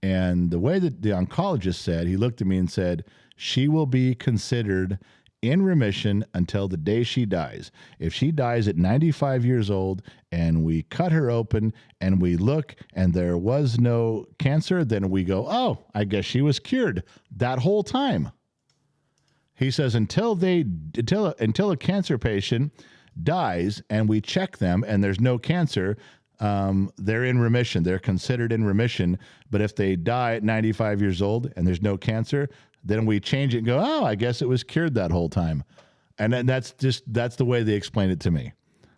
And the way that the oncologist said, he looked at me and said, she will be considered in remission until the day she dies. If she dies at 95 years old and we cut her open and we look and there was no cancer, then we go, oh, I guess she was cured that whole time. He says until a cancer patient dies and we check them and there's no cancer, they're in remission. They're considered in remission. But if they die at 95 years old and there's no cancer, then we change it and go, oh, I guess it was cured that whole time. And then that's the way they explain it to me.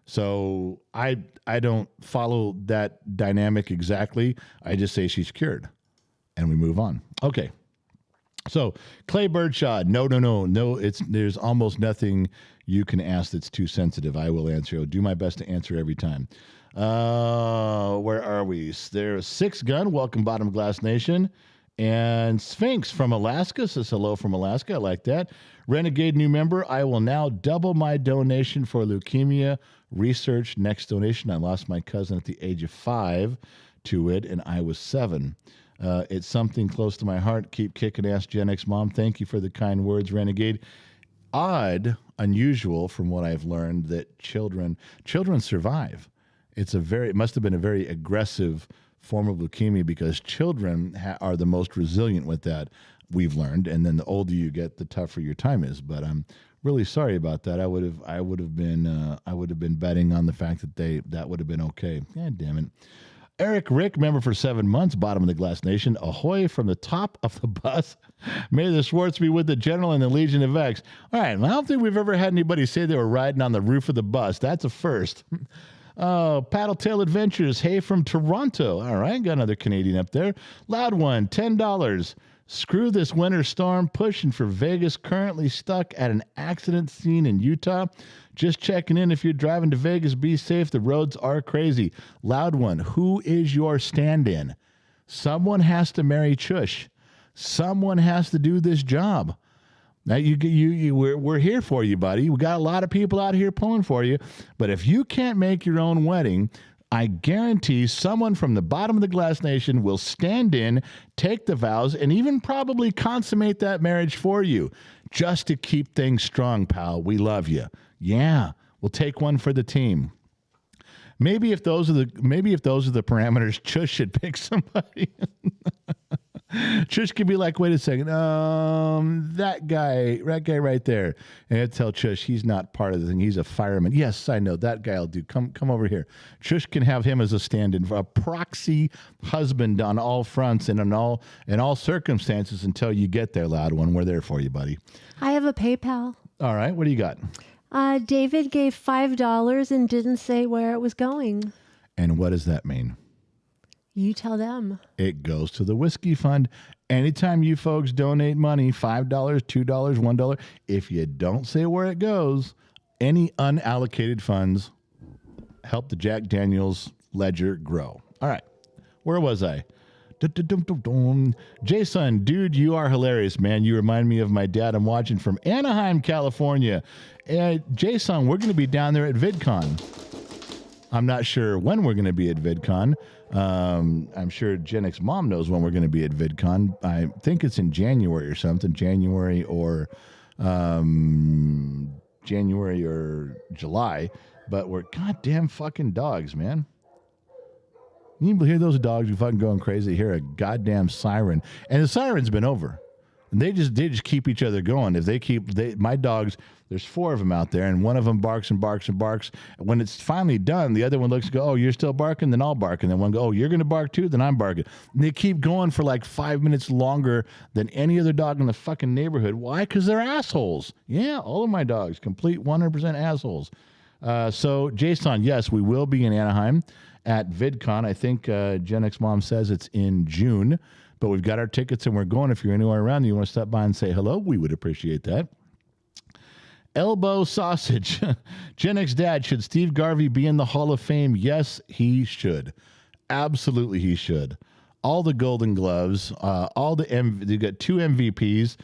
So I don't follow that dynamic exactly. I just say she's cured, and we move on. Okay. So Clay Birdshaw, no. There's almost nothing you can ask that's too sensitive. I will answer. I'll do my best to answer every time. Where are we? There's Six Gun. Welcome, Bottom Glass Nation. And Sphinx from Alaska says hello from Alaska. I like that. Renegade new member. I will now double my donation for leukemia research. Next donation. I lost my cousin at the age of 5 to it, and I was 7. It's something close to my heart. Keep kicking ass, Gen X mom. Thank you for the kind words, Renegade. Odd, unusual from what I've learned that children survive. It must have been a very aggressive form of leukemia because children are the most resilient with that, we've learned. And then the older you get, the tougher your time is. But I'm really sorry about that. I would have been betting on the fact that would have been okay. God damn it. Eric Rick, member for 7 months, bottom of the Glass Nation. Ahoy from the top of the bus. May the Schwartz be with the General and the Legion of X. All right, well, I don't think we've ever had anybody say they were riding on the roof of the bus. That's a first. Oh, Paddletail Adventures. Hey, from Toronto. All right, got another Canadian up there. Loud one, $10. Screw this winter storm. Pushing for Vegas. Currently stuck at an accident scene in Utah. Just checking in. If you're driving to Vegas, be safe. The roads are crazy. Loud one. Who is your stand-in? Someone has to marry Chush. Someone has to do this job. Now we're here for you, buddy. We got a lot of people out here pulling for you. But if you can't make your own wedding, I guarantee someone from the bottom of the Glass Nation will stand in, take the vows, and even probably consummate that marriage for you, just to keep things strong, pal. We love you. Yeah, we'll take one for the team. Maybe if those are the parameters, Chush should pick somebody. Chush could be like, wait a second, that guy right there. And I'd tell Chush he's not part of the thing. He's a fireman. Yes, I know. That guy will do. Come over here. Chush can have him as a stand-in, for a proxy husband on all fronts and in all circumstances until you get there, loud one. We're there for you, buddy. I have a PayPal. All right. What do you got? David gave $5 and didn't say where it was going. And what does that mean? You tell them. It goes to the Whiskey Fund. Anytime you folks donate money, $5, $2, $1, if you don't say where it goes, any unallocated funds help the Jack Daniels ledger grow. All right. Where was I? Jason, dude, you are hilarious, man. You remind me of my dad. I'm watching from Anaheim, California. Jason, we're going to be down there at VidCon. I'm not sure when we're going to be at VidCon. I'm sure Gen X Mom knows when we're going to be at VidCon. I think it's in January or something. January or July. But we're goddamn fucking dogs, man. You hear those dogs who fucking going crazy? They hear a goddamn siren. And the siren's been over. And they just keep each other going. If my dogs, there's 4 of them out there, and one of them barks and barks and barks. When it's finally done, the other one looks and go, oh, you're still barking? Then I'll bark. And then one go, oh, you're going to bark too? Then I'm barking. And they keep going for like 5 minutes longer than any other dog in the fucking neighborhood. Why? Because they're assholes. Yeah, all of my dogs, complete 100% assholes. So, Jason, yes, we will be in Anaheim at VidCon. I think Gen X Mom says it's in June. But we've got our tickets and we're going. If you're anywhere around and you want to stop by and say hello, we would appreciate that. Elbow Sausage. Gen X Dad, should Steve Garvey be in the Hall of Fame? Yes, he should. Absolutely he should. All the Golden Gloves, they've got 2 MVPs.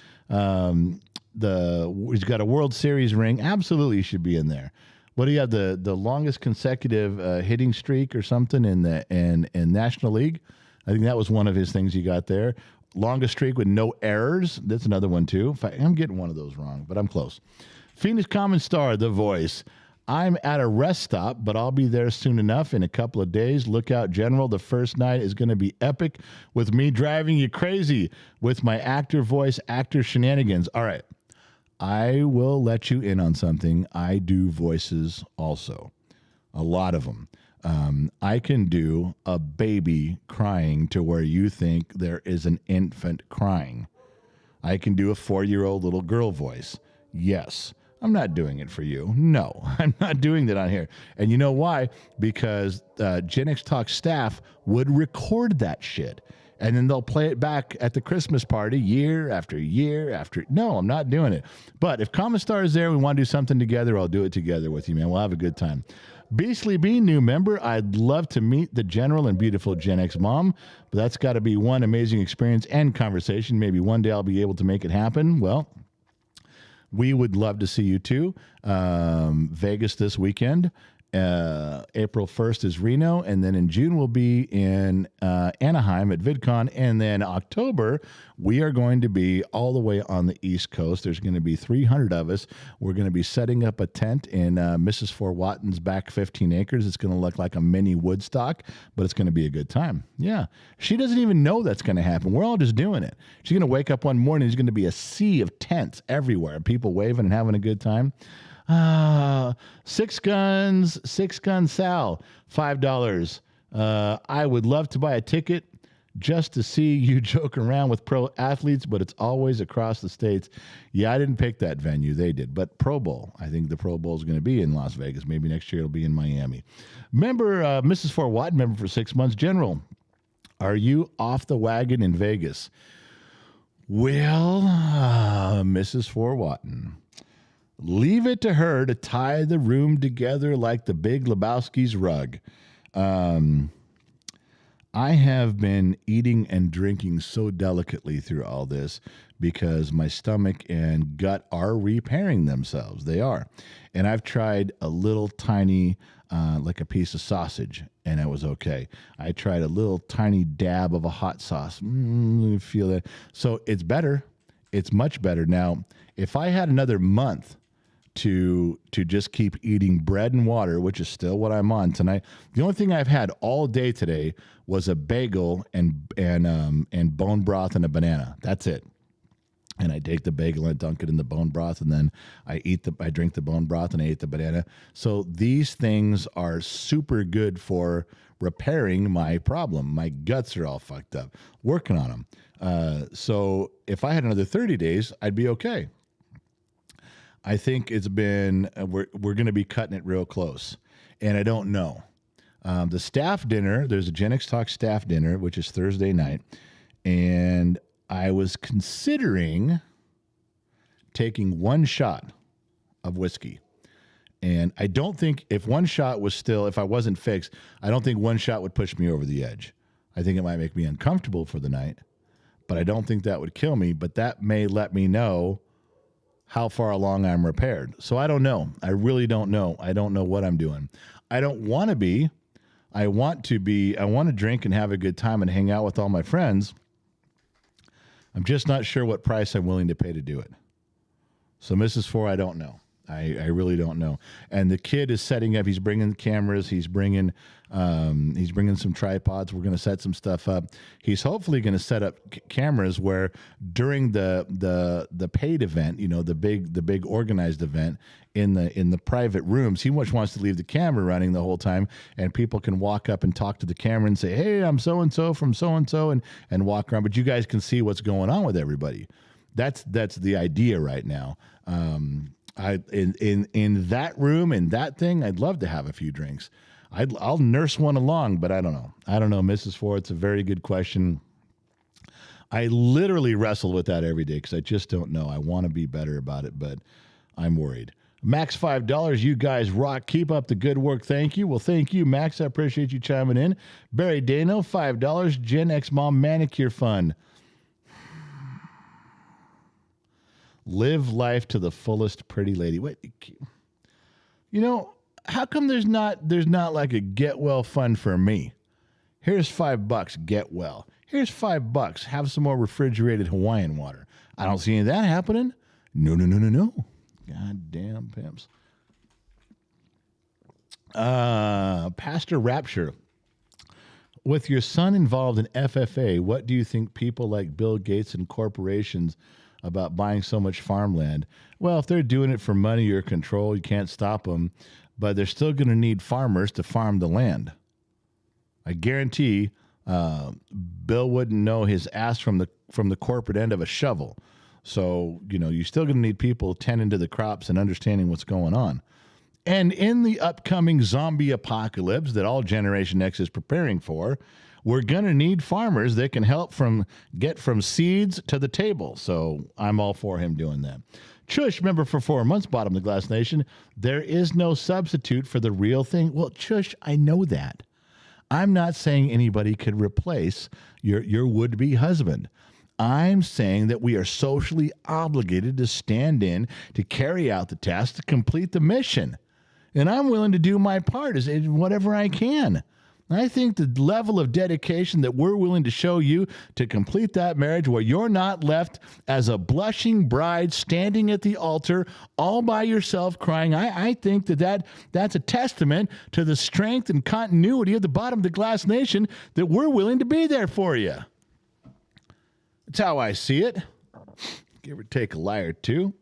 He's got a World Series ring. Absolutely he should be in there. What do you have? The longest consecutive hitting streak or something in National League? I think that was one of his things he got there. Longest streak with no errors. That's another one, too. I'm getting one of those wrong, but I'm close. Phoenix Common Star, The Voice. I'm at a rest stop, but I'll be there soon enough in a couple of days. Look out, General. The first night is going to be epic with me driving you crazy with my actor voice, actor shenanigans. All right. I will let you in on something. I do voices also. A lot of them. I can do a baby crying to where you think there is an infant crying. I can do a 4-year-old little girl voice. Yes. I'm not doing it for you. No, I'm not doing that on here. And you know why? Because Gen X Talk staff would record that shit. And then they'll play it back at the Christmas party year after year after. No, I'm not doing it. But if Commissar is there, we want to do something together, I'll do it together with you, man. We'll have a good time. Beastly Bean, new member. I'd love to meet the general and beautiful Gen X mom, but that's got to be one amazing experience and conversation. Maybe one day I'll be able to make it happen. Well, we would love to see you too. Vegas this weekend. April 1st is Reno, and then in June we'll be in Anaheim at VidCon, and then October we are going to be all the way on the East Coast. There's going to be 300 of us. We're going to be setting up a tent in Mrs. Fort Watten's back 15 acres. It's going to look like a mini Woodstock, but it's going to be a good time. Yeah, she doesn't even know that's going to happen. We're all just doing it. She's going to wake up one morning, there's going to be a sea of tents everywhere, people waving and having a good time. Six Guns Sal, $5. I would love to buy a ticket just to see you joke around with pro athletes, but it's always across the states. Yeah, I didn't pick that venue. They did. But Pro Bowl, I think the Pro Bowl is going to be in Las Vegas. Maybe next year it'll be in Miami. Member, Mrs. Fort Watt, member for 6 months. General, are you off the wagon in Vegas? Well, Mrs. Fort Watton, leave it to her to tie the room together like the Big Lebowski's rug. I have been eating and drinking so delicately through all this because my stomach and gut are repairing themselves. They are. And I've tried a little tiny, like a piece of sausage, and it was okay. I tried a little tiny dab of a hot sauce. Feel that. So it's better. It's much better. Now, if I had another month to just keep eating bread and water, which is still what I'm on tonight. The only thing I've had all day today was a bagel and bone broth and a banana. That's it. And I take the bagel and I dunk it in the bone broth, and then I drink the bone broth and I eat the banana. So these things are super good for repairing my problem. My guts are all fucked up. Working on them. So if I had another 30 days, I'd be okay. I think it's been, we're going to be cutting it real close. And I don't know. The staff dinner, there's a Gen X Talk staff dinner, which is Thursday night. And I was considering taking one shot of whiskey. And I don't think if I wasn't fixed, I don't think one shot would push me over the edge. I think it might make me uncomfortable for the night, but I don't think that would kill me. But that may let me know how far along I'm repaired. So I don't know. I really don't know. I don't know what I'm doing. I don't want to be. I want to be. I want to drink and have a good time and hang out with all my friends. I'm just not sure what price I'm willing to pay to do it. So Mrs. Four, I don't know. I really don't know. And the kid is setting up. He's bringing cameras. He's bringing some tripods. We're going to set some stuff up. He's hopefully going to set up cameras where during the paid event, the big organized event in the private rooms, he wants to leave the camera running the whole time, and people can walk up and talk to the camera and say, "Hey, I'm so and so from so and so," and walk around. But you guys can see what's going on with everybody. That's the idea right now. In that room, in that thing, I'd love to have a few drinks. I'll nurse one along, but I don't know. Mrs. Ford. It's a very good question. I literally wrestle with that every day because I just don't know. I want to be better about it, but I'm worried. Max, $5. You guys rock. Keep up the good work. Thank you. Well, thank you, Max. I appreciate you chiming in. Barry Dano, $5. Gen X Mom Manicure Fund. Live life to the fullest, pretty lady. Wait, how come there's not like a get well fund for me? Here's $5, get well. Here's $5, have some more refrigerated Hawaiian water. I don't see any of that happening. No. Goddamn pimps. Pastor Rapture. With your son involved in FFA, what do you think people like Bill Gates and corporations about buying so much farmland? Well, if they're doing it for money or control, you can't stop them, but they're still going to need farmers to farm the land. I guarantee Bill wouldn't know his ass from the corporate end of a shovel. So, you're still going to need people tending to the crops and understanding what's going on. And in the upcoming zombie apocalypse that all Generation X is preparing for, we're going to need farmers that can help get from seeds to the table. So I'm all for him doing that. Chush, member for 4 months, bottom of the Glass Nation. There is no substitute for the real thing. Well, Chush, I know that. I'm not saying anybody could replace your would-be husband. I'm saying that we are socially obligated to stand in, to carry out the task, to complete the mission. And I'm willing to do my part as whatever I can. I think the level of dedication that we're willing to show you to complete that marriage where you're not left as a blushing bride standing at the altar all by yourself crying, I think that's a testament to the strength and continuity of the bottom of the Glass Nation that we're willing to be there for you. That's how I see it. Give or take a lie or two.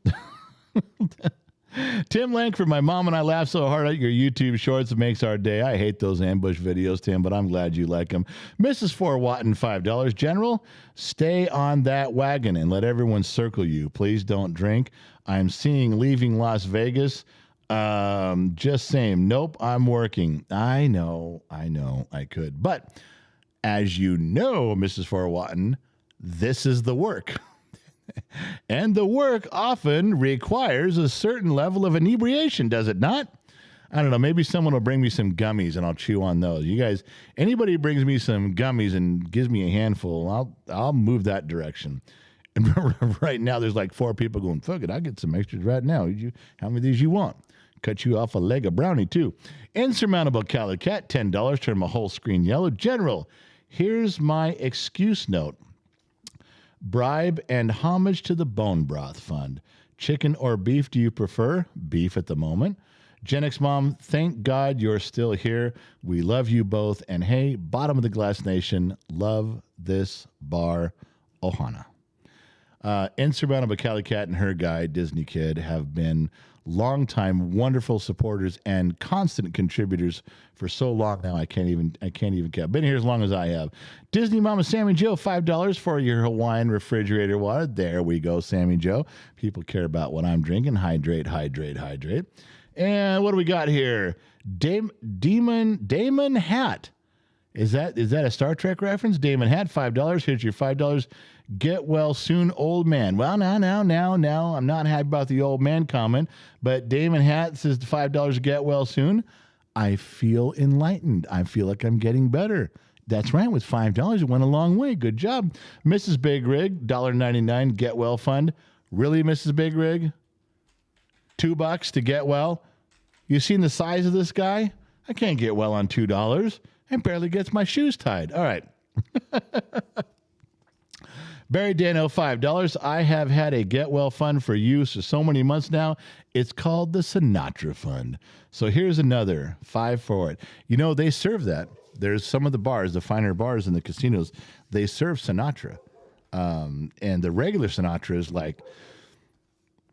Tim Lankford, my mom and I laugh so hard at your YouTube shorts. It makes our day. I hate those ambush videos, Tim, but I'm glad you like them. Mrs. 4 Watton, $5. General, stay on that wagon and let everyone circle you. Please don't drink. I'm seeing leaving Las Vegas. Just saying, nope, I'm working. I know, I could. But as you know, Mrs. 4 Watton, this is the work. And the work often requires a certain level of inebriation, does it not? I don't know. Maybe someone will bring me some gummies and I'll chew on those. You guys, anybody brings me some gummies and gives me a handful, I'll move that direction. And right now, there's like 4 people going, fuck it, I'll get some extras right now. How many of these you want? Cut you off a leg of brownie, too. Insurmountable Cali Cat, $10. Turn my whole screen yellow. General, here's my excuse note. Bribe and homage to the Bone Broth Fund. Chicken or beef do you prefer? Beef at the moment. Gen X Mom, thank God you're still here. We love you both. And hey, bottom of the Glass Nation, love this bar, Ohana. Insurmountable Cali Cat and her guy, Disney Kid, have been longtime wonderful supporters and constant contributors for so long now I can't even count. Been here as long as I have. Disney Mama Sammy Joe, $5 for your Hawaiian refrigerator water. There we go, Sammy Joe. People care about what I'm drinking. Hydrate. And what do we got here? Damon Hat. Is that a Star Trek reference? Damon Hat, $5. Here's your $5. Get well soon, old man. Well, now. I'm not happy about the old man comment, but Damon Hat says $5 get well soon. I feel enlightened. I feel like I'm getting better. That's right. With $5, it went a long way. Good job. Mrs. Big Rig, $1.99 get well fund. Really, Mrs. Big Rig? $2 to get well? You seen the size of this guy? I can't get well on $2. And barely gets my shoes tied. All right. Barry Dano, $5. I have had a get well fund for use for so many months now. It's called the Sinatra Fund. So here's another 5 for it. They serve that. There's some of the bars, the finer bars in the casinos, they serve Sinatra. And the regular Sinatra is like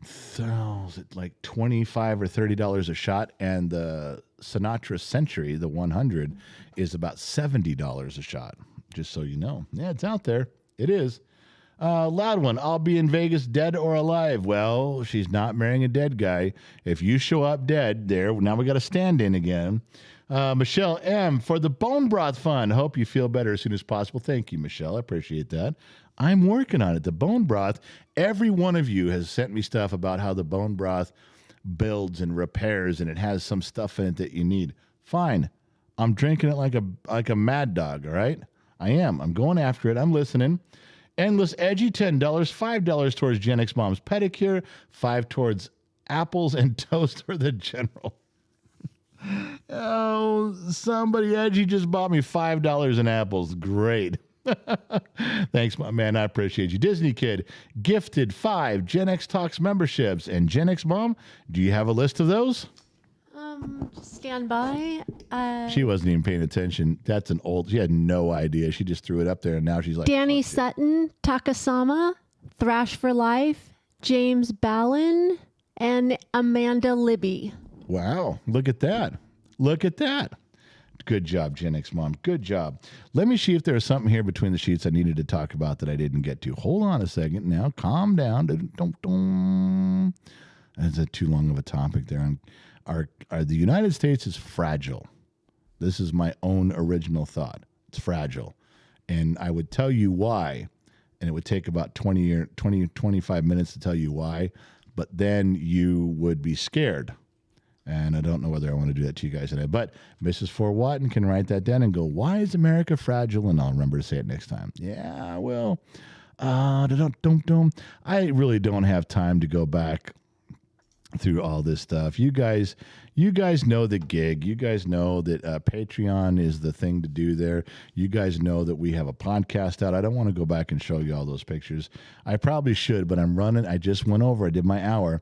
$25 or $30 a shot, and the Sinatra Century, the 100, is about $70 a shot. Just so you know, yeah, it's out there. It is. Loud one. I'll be in Vegas, dead or alive. Well, she's not marrying a dead guy. If you show up dead, there now we got to stand in again. Michelle M. for the Bone Broth Fund. Hope you feel better as soon as possible. Thank you, Michelle. I appreciate that. I'm working on it. The bone broth, every one of you has sent me stuff about how the bone broth builds and repairs, and it has some stuff in it that you need. Fine. I'm drinking it like a mad dog, all right? I am. I'm going after it. I'm listening. Endless Edgy, $10. $5 towards Gen X Mom's pedicure. $5 towards apples and toast for the general. Oh, somebody edgy just bought me $5 in apples. Great. Thanks, my man. I appreciate you. Disney Kid gifted 5 Gen X Talks memberships. And Gen X Mom, do you have a list of those? Just stand by. She wasn't even paying attention. She had no idea. She just threw it up there, and now she's like, Danny Sutton, Takasama, Thrash for Life, James Ballin, and Amanda Libby. wow, look at that. Good job, Gen X Mom. Good job. Let me see if there was something here between the sheets I needed to talk about that I didn't get to. Hold on a second now. Calm down. That's too long of a topic there. The United States is fragile. This is my own original thought. It's fragile. And I would tell you why, and it would take about 25 minutes to tell you why, but then you would be scared. And I don't know whether I want to do that to you guys today. But Mrs. Fort Watton can write that down and go, why is America fragile? And I'll remember to say it next time. Yeah, well, I really don't have time to go back through all this stuff. You guys know the gig. You guys know that Patreon is the thing to do there. You guys know that we have a podcast out. I don't want to go back and show you all those pictures. I probably should, but I'm running. I just went over. I did my hour.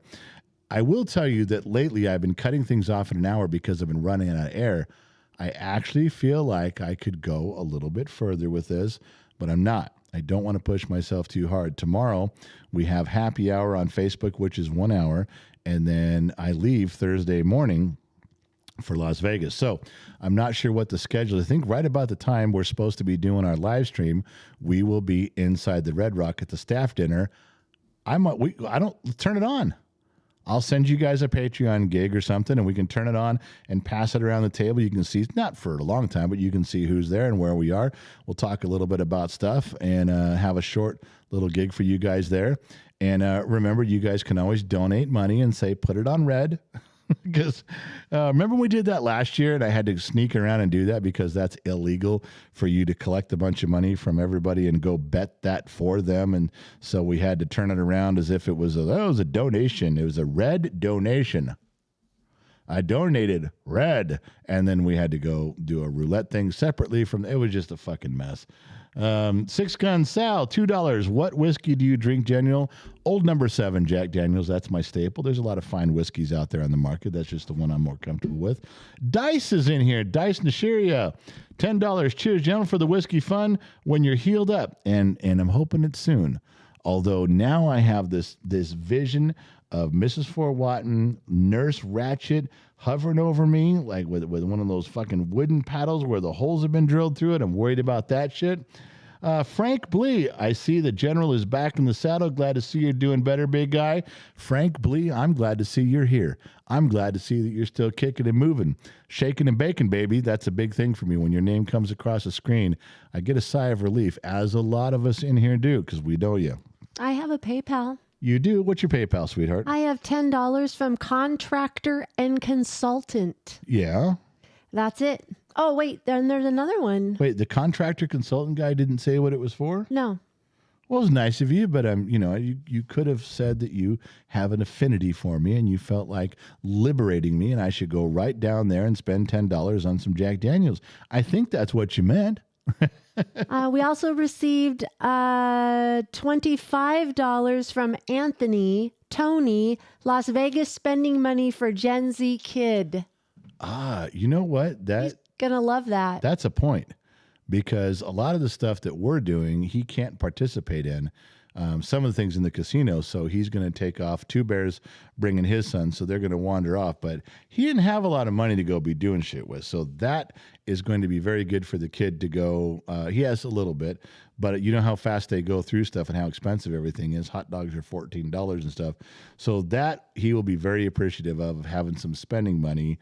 I will tell you that lately I've been cutting things off in an hour because I've been running out of air. I actually feel like I could go a little bit further with this, but I'm not. I don't want to push myself too hard. Tomorrow we have happy hour on Facebook, which is 1 hour. And then I leave Thursday morning for Las Vegas. So I'm not sure what the schedule is. I think right about the time we're supposed to be doing our live stream, we will be inside the Red Rock at the staff dinner. I don't turn it on. I'll send you guys a Patreon gig or something, and we can turn it on and pass it around the table. You can see, not for a long time, but you can see who's there and where we are. We'll talk a little bit about stuff and have a short little gig for you guys there. And remember, you guys can always donate money and say, put it on red. Because remember when we did that last year and I had to sneak around and do that because that's illegal for you to collect a bunch of money from everybody and go bet that for them. And so we had to turn it around as if it was a donation. It was a red donation. I donated red. And then we had to go do a roulette thing separately from it was just a fucking mess. Six Gun Sal, $2. What whiskey do you drink, Daniel? Old number 7, Jack Daniels. That's my staple. There's a lot of fine whiskeys out there on the market. That's just the one I'm more comfortable with. Dice is in here. Dice Nishiria, $10. Cheers, gentlemen, for the whiskey fun when you're healed up. And I'm hoping it's soon. Although now I have this vision of Mrs. Fort Watton, Nurse Ratchet, hovering over me like with one of those fucking wooden paddles where the holes have been drilled through it. I'm worried about that shit. Frank Blee, I see the general is back in the saddle. Glad to see you're doing better, big guy. Frank Blee, I'm glad to see you're here. I'm glad to see that you're still kicking and moving. Shaking and baking, baby. That's a big thing for me. When your name comes across the screen, I get a sigh of relief, as a lot of us in here do, because we know you. I have a PayPal. You do? What's your PayPal, sweetheart? I have $10 from Contractor and Consultant. Yeah. That's it. Oh, wait. Then there's another one. Wait, the contractor consultant guy didn't say what it was for? No. Well, it was nice of you, but you could have said that you have an affinity for me and you felt like liberating me and I should go right down there and spend $10 on some Jack Daniels. I think that's what you meant. We also received $25 from Anthony Tony, Las Vegas spending money for Gen Z kid. You know what? He's gonna love that. That's a point, because a lot of the stuff that we're doing, he can't participate in. Some of the things in the casino, so he's going to take off. Two Bears bringing his son, so they're going to wander off. But he didn't have a lot of money to go be doing shit with, so that is going to be very good for the kid to go. He has a little bit, but you know how fast they go through stuff and how expensive everything is. Hot dogs are $14 and stuff, so that he will be very appreciative of having some spending money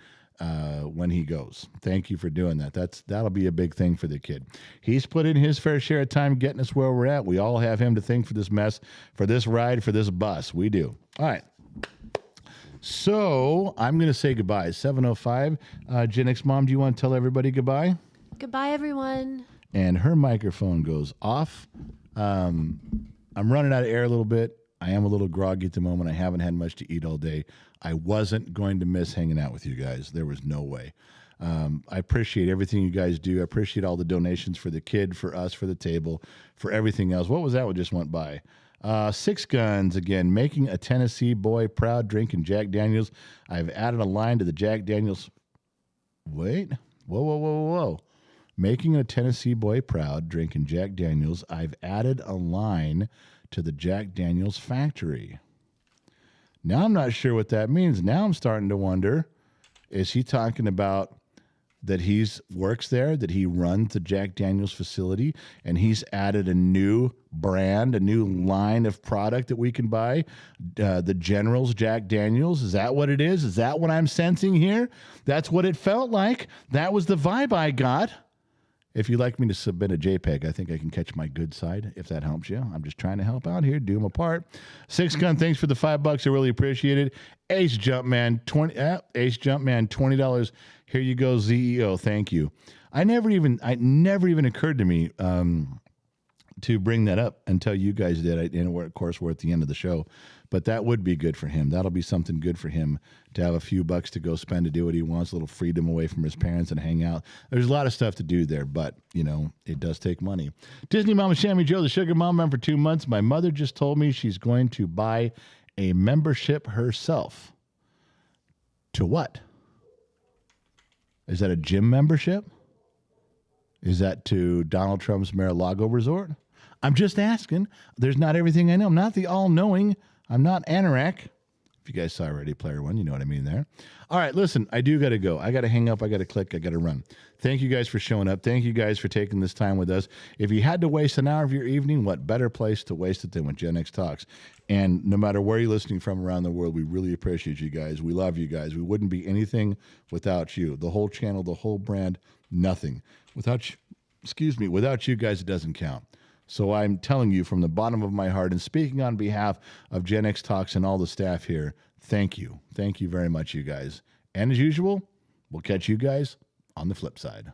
when he goes. Thank you for doing that. That'll be a big thing for the kid. He's put in his fair share of time getting us where we're at. We all have him to thank for this mess, for this ride, for this bus. We do. All right. So I'm going to say goodbye. 7:05. Gen X Mom, do you want to tell everybody goodbye? Goodbye, everyone. And her microphone goes off. I'm running out of air a little bit. I am a little groggy at the moment. I haven't had much to eat all day. I wasn't going to miss hanging out with you guys. There was no way. I appreciate everything you guys do. I appreciate all the donations for the kid, for us, for the table, for everything else. What was that? What just went by? Six Guns, again, making a Tennessee boy proud, drinking Jack Daniels. I've added a line to the Jack Daniels. Wait. Whoa. Making a Tennessee boy proud, drinking Jack Daniels. I've added a line to the Jack Daniels factory. Now I'm not sure what that means. Now I'm starting to wonder, is he talking about that he's works there, that he runs the Jack Daniels facility, and he's added a new brand, a new line of product that we can buy, the General's Jack Daniels. Is that what it is? Is that what I'm sensing here? That's what it felt like. That was the vibe I got. If you'd like me to submit a JPEG, I think I can catch my good side, if that helps you. I'm just trying to help out here, do my part. Six Gun, thanks for the $5. I really appreciate it. Ace Jumpman, $20. Here you go, ZEO. Thank you. I never even occurred to me to bring that up until you guys did. And of course, we're at the end of the show. But that would be good for him. That'll be something good for him to have a few bucks to go spend to do what he wants, a little freedom away from his parents and hang out. There's a lot of stuff to do there, but, it does take money. Disney Mama Shammy Joe, the Sugar Mom, member for 2 months. My mother just told me she's going to buy a membership herself. To what? Is that a gym membership? Is that to Donald Trump's Mar-a-Lago resort? I'm just asking. There's not everything I know. I'm not the all-knowing. I'm not Anorak. If you guys saw Ready Player One, you know what I mean there. All right, listen, I do got to go. I got to hang up. I got to click. I got to run. Thank you guys for showing up. Thank you guys for taking this time with us. If you had to waste an hour of your evening, what better place to waste it than with Gen X Talks? And no matter where you're listening from around the world, we really appreciate you guys. We love you guys. We wouldn't be anything without you. The whole channel, the whole brand, nothing. Without you guys, it doesn't count. So I'm telling you from the bottom of my heart and speaking on behalf of Gen X Talks and all the staff here, thank you. Thank you very much, you guys. And as usual, we'll catch you guys on the flip side.